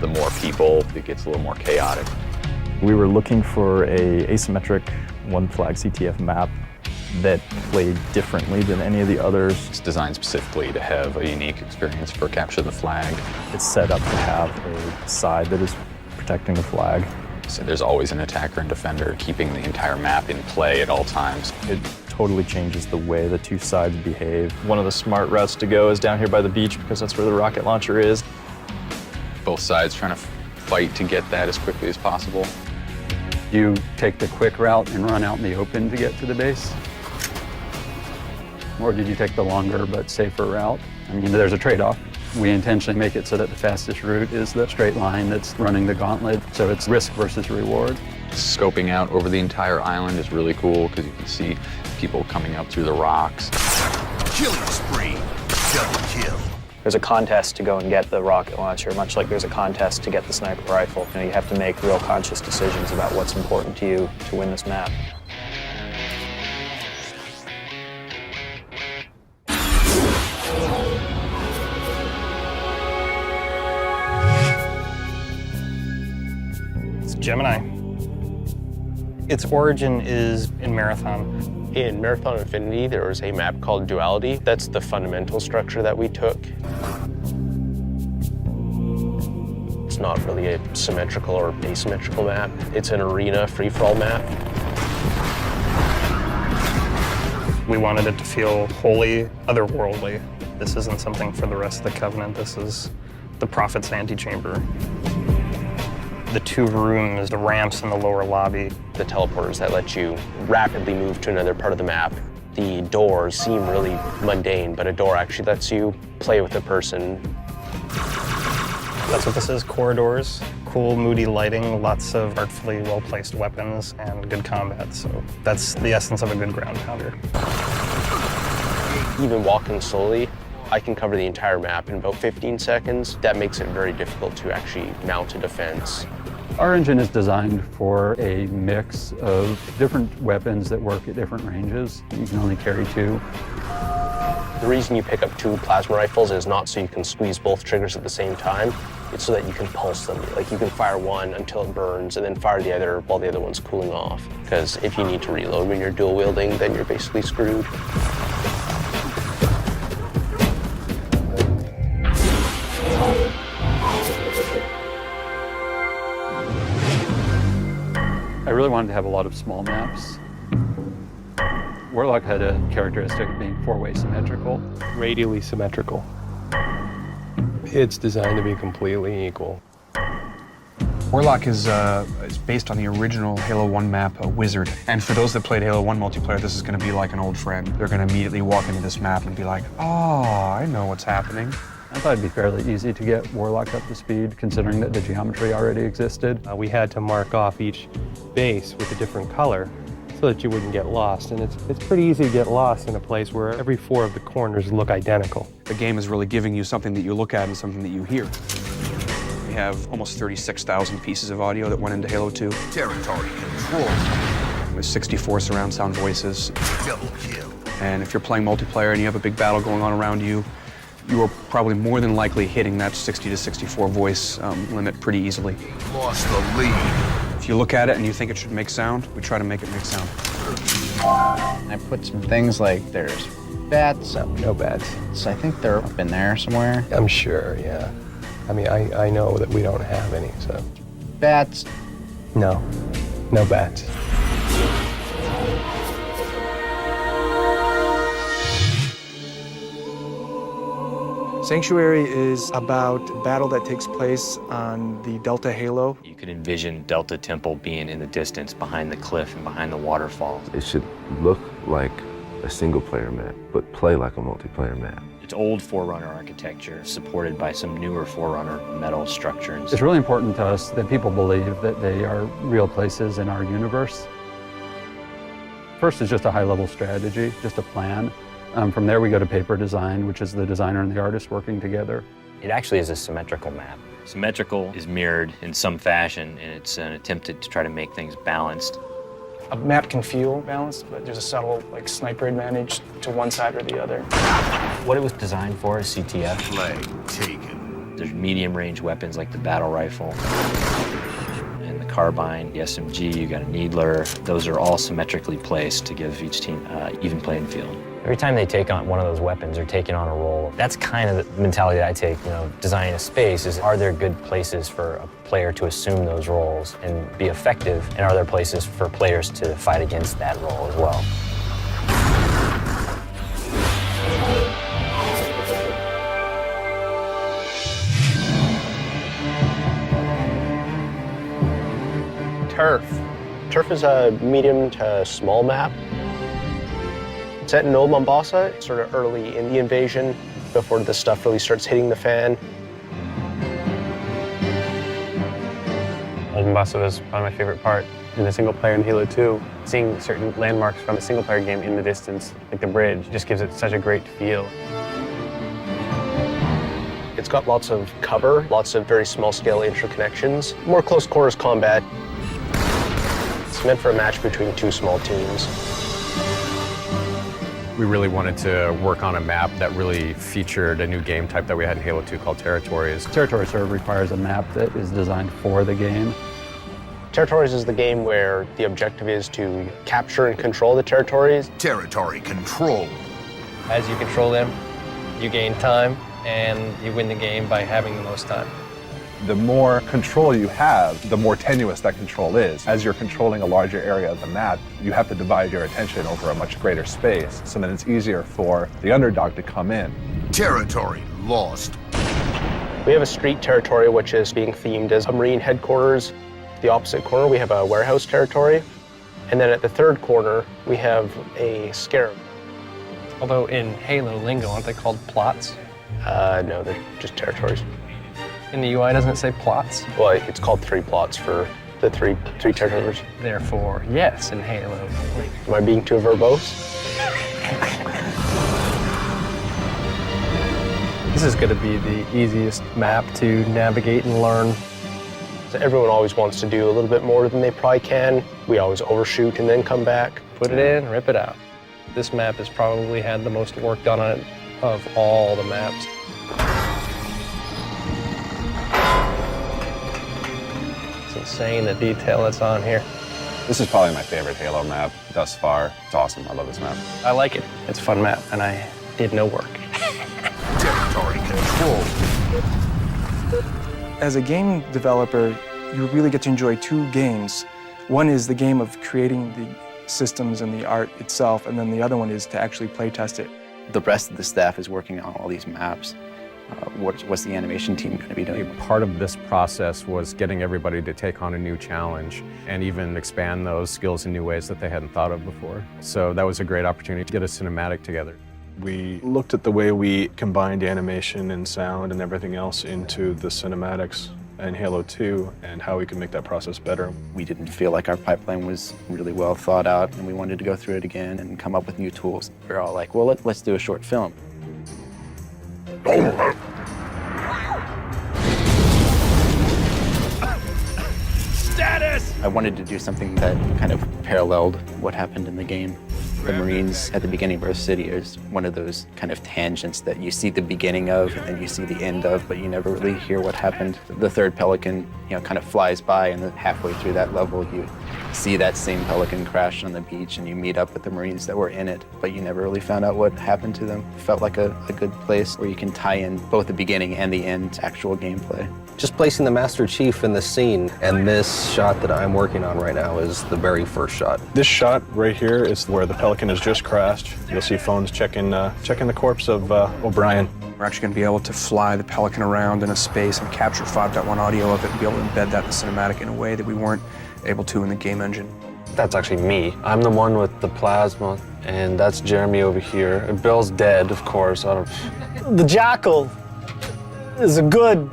The more people, it gets a little more chaotic. We were looking for a asymmetric 1 flag CTF map that played differently than any of the others. It's designed specifically to have a unique experience for Capture the Flag. It's set up to have a side that is protecting the flag. So there's always an attacker and defender keeping the entire map in play at all times. It totally changes the way the 2 sides behave. One of the smart routes to go is down here by the beach because that's where the rocket launcher is. Both sides trying to fight to get that as quickly as possible. You take the quick route and run out in the open to get to the base? Or did you take the longer but safer route? I mean, there's a trade-off. We intentionally make it so that the fastest route is the straight line that's running the gauntlet, so it's risk versus reward. Scoping out over the entire island is really cool because you can see people coming up through the rocks. Killing spree. Double kill. There's a contest to go and get the rocket launcher, much like there's a contest to get the sniper rifle. You know, you have to make real conscious decisions about what's important to you to win this map. Gemini. Its origin is in Marathon. In Marathon Infinity, there was a map called Duality. That's the fundamental structure that we took. It's not really a symmetrical or asymmetrical map. It's an arena free-for-all map. We wanted it to feel wholly otherworldly. This isn't something for the rest of the Covenant. This is the Prophet's antechamber. The two rooms, the ramps in the lower lobby. The teleporters that let you rapidly move to another part of the map. The doors seem really mundane, but a door actually lets you play with a person. That's what this is, corridors. Cool, moody lighting, lots of artfully well-placed weapons, and good combat. So that's the essence of a good ground pounder. Even walking slowly, I can cover the entire map in about 15 seconds. That makes it very difficult to actually mount a defense. Our engine is designed for a mix of different weapons that work at different ranges. You can only carry two. The reason you pick up two plasma rifles is not so you can squeeze both triggers at the same time. It's so that you can pulse them. Like you can fire one until it burns and then fire the other while the other one's cooling off. Because if you need to reload when you're dual wielding, then you're basically screwed. I really wanted to have a lot of small maps. Warlock had a characteristic of being four-way symmetrical. Radially symmetrical. It's designed to be completely equal. Warlock is based on the original Halo 1 map, Wizard. And for those that played Halo 1 multiplayer, this is going to be like an old friend. They're going to immediately walk into this map and be like, oh, I know what's happening. I thought it'd be fairly easy to get Warlock up to speed, considering that the geometry already existed. We had to mark off each base with a different color so that you wouldn't get lost. And it's pretty easy to get lost in a place where every four of the corners look identical. The game is really giving you something that you look at and something that you hear. We have almost 36,000 pieces of audio that went into Halo 2. Territory control. With 64 surround sound voices. Double kill. And if you're playing multiplayer and you have a big battle going on around you, you are probably more than likely hitting that 60 to 64 voice limit pretty easily. Lost the lead. If you look at it and you think it should make sound, we try to make it make sound. I put some things like there's bats. No, no bats. So I think they're up in there somewhere. I'm sure, yeah. I mean, I know that we don't have any, so. Bats? No, no bats. Sanctuary is about a battle that takes place on the Delta Halo. You could envision Delta Temple being in the distance behind the cliff and behind the waterfall. It should look like a single-player map, but play like a multiplayer map. It's old Forerunner architecture, supported by some newer Forerunner metal structures. It's really important to us that people believe that they are real places in our universe. First is just a high-level strategy, just a plan. From there we go to paper design, which is the designer and the artist working together. It actually is a symmetrical map. Symmetrical is mirrored in some fashion, and it's an attempt to try to make things balanced. A map can feel balanced, but there's a subtle sniper advantage to one side or the other. What it was designed for is CTF. Flag taken. There's medium-range weapons like the battle rifle and the carbine, the SMG, you got a needler. Those are all symmetrically placed to give each team even playing field. Every time they take on one of those weapons or taking on a role, that's kind of the mentality that I take, designing a space is, are there good places for a player to assume those roles and be effective, and are there places for players to fight against that role as well? Turf. Turf is a medium to small map. Set in Old Mombasa, sort of early in the invasion, before the stuff really starts hitting the fan. Old Mombasa was probably my favorite part in the single player in Halo 2. Seeing certain landmarks from the single player game in the distance, like the bridge, just gives it such a great feel. It's got lots of cover, lots of very small-scale interconnections, more close quarters combat. It's meant for a match between two small teams. We really wanted to work on a map that really featured a new game type that we had in Halo 2 called Territories. Territory sort of requires a map that is designed for the game. Territories is the game where the objective is to capture and control the territories. Territory control. As you control them, you gain time, and you win the game by having the most time. The more control you have, the more tenuous that control is. As you're controlling a larger area of the map, you have to divide your attention over a much greater space, so that it's easier for the underdog to come in. Territory lost. We have a street territory which is being themed as a Marine headquarters. The opposite corner, we have a warehouse territory. And then at the third corner, we have a scarab. Although in Halo lingo, aren't they called plots? No, they're just territories. In the UI, doesn't it say plots? Well, it's called 3 plots for the three territories. Therefore, yes, in Halo. Am I being too verbose? This is going to be the easiest map to navigate and learn. So everyone always wants to do a little bit more than they probably can. We always overshoot and then come back. Put it in, rip it out. This map has probably had the most work done on it of all the maps. It's insane the detail that's on here. This is probably my favorite Halo map thus far. It's awesome. I love this map. I like it. It's a fun map, and I did no work. Territory control. As a game developer, you really get to enjoy 2 games. One is the game of creating the systems and the art itself, and then the other one is to actually play test it. The rest of the staff is working on all these maps. What's the animation team going to be doing? Part of this process was getting everybody to take on a new challenge and even expand those skills in new ways that they hadn't thought of before. So that was a great opportunity to get a cinematic together. We looked at the way we combined animation and sound and everything else into the cinematics in Halo 2 and how we could make that process better. We didn't feel like our pipeline was really well thought out, and we wanted to go through it again and come up with new tools. We were all like, well, let's do a short film. Status! I wanted to do something that kind of paralleled what happened in the game. The Marines at the beginning of our city is one of those kind of tangents that you see the beginning of and then you see the end of, but you never really hear what happened. The third Pelican, kind of flies by, and then halfway through that level, you see that same Pelican crash on the beach, and you meet up with the Marines that were in it, but you never really found out what happened to them. It felt like a good place where you can tie in both the beginning and the end to actual gameplay. Just placing the Master Chief in the scene, and this shot that I'm working on right now is the very first shot. This shot right here is where the Pelican has just crashed. You'll see phones checking the corpse of O'Brien. We're actually going to be able to fly the Pelican around in a space and capture 5.1 audio of it and be able to embed that in the cinematic in a way that we weren't able to in the game engine. That's actually me. I'm the one with the plasma, and that's Jeremy over here. And Bill's dead, of course. The Jackal is a good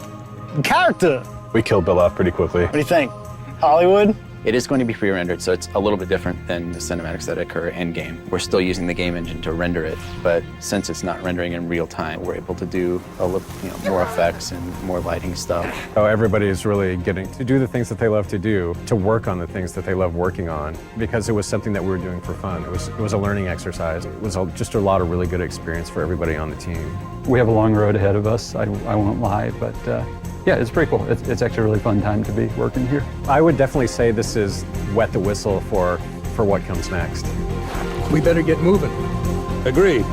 character. We killed Bill off pretty quickly. What do you think? Hollywood? It is going to be pre-rendered, so it's a little bit different than the cinematics that occur in-game. We're still using the game engine to render it, but since it's not rendering in real time, we're able to do a little, more effects and more lighting stuff. So everybody is really getting to do the things that they love to do, to work on the things that they love working on, because it was something that we were doing for fun. It was a learning exercise. It was just a lot of really good experience for everybody on the team. We have a long road ahead of us, I won't lie, but yeah, it's pretty cool. It's actually a really fun time to be working here. I would definitely say this is wet the whistle for what comes next. We better get moving. Agreed.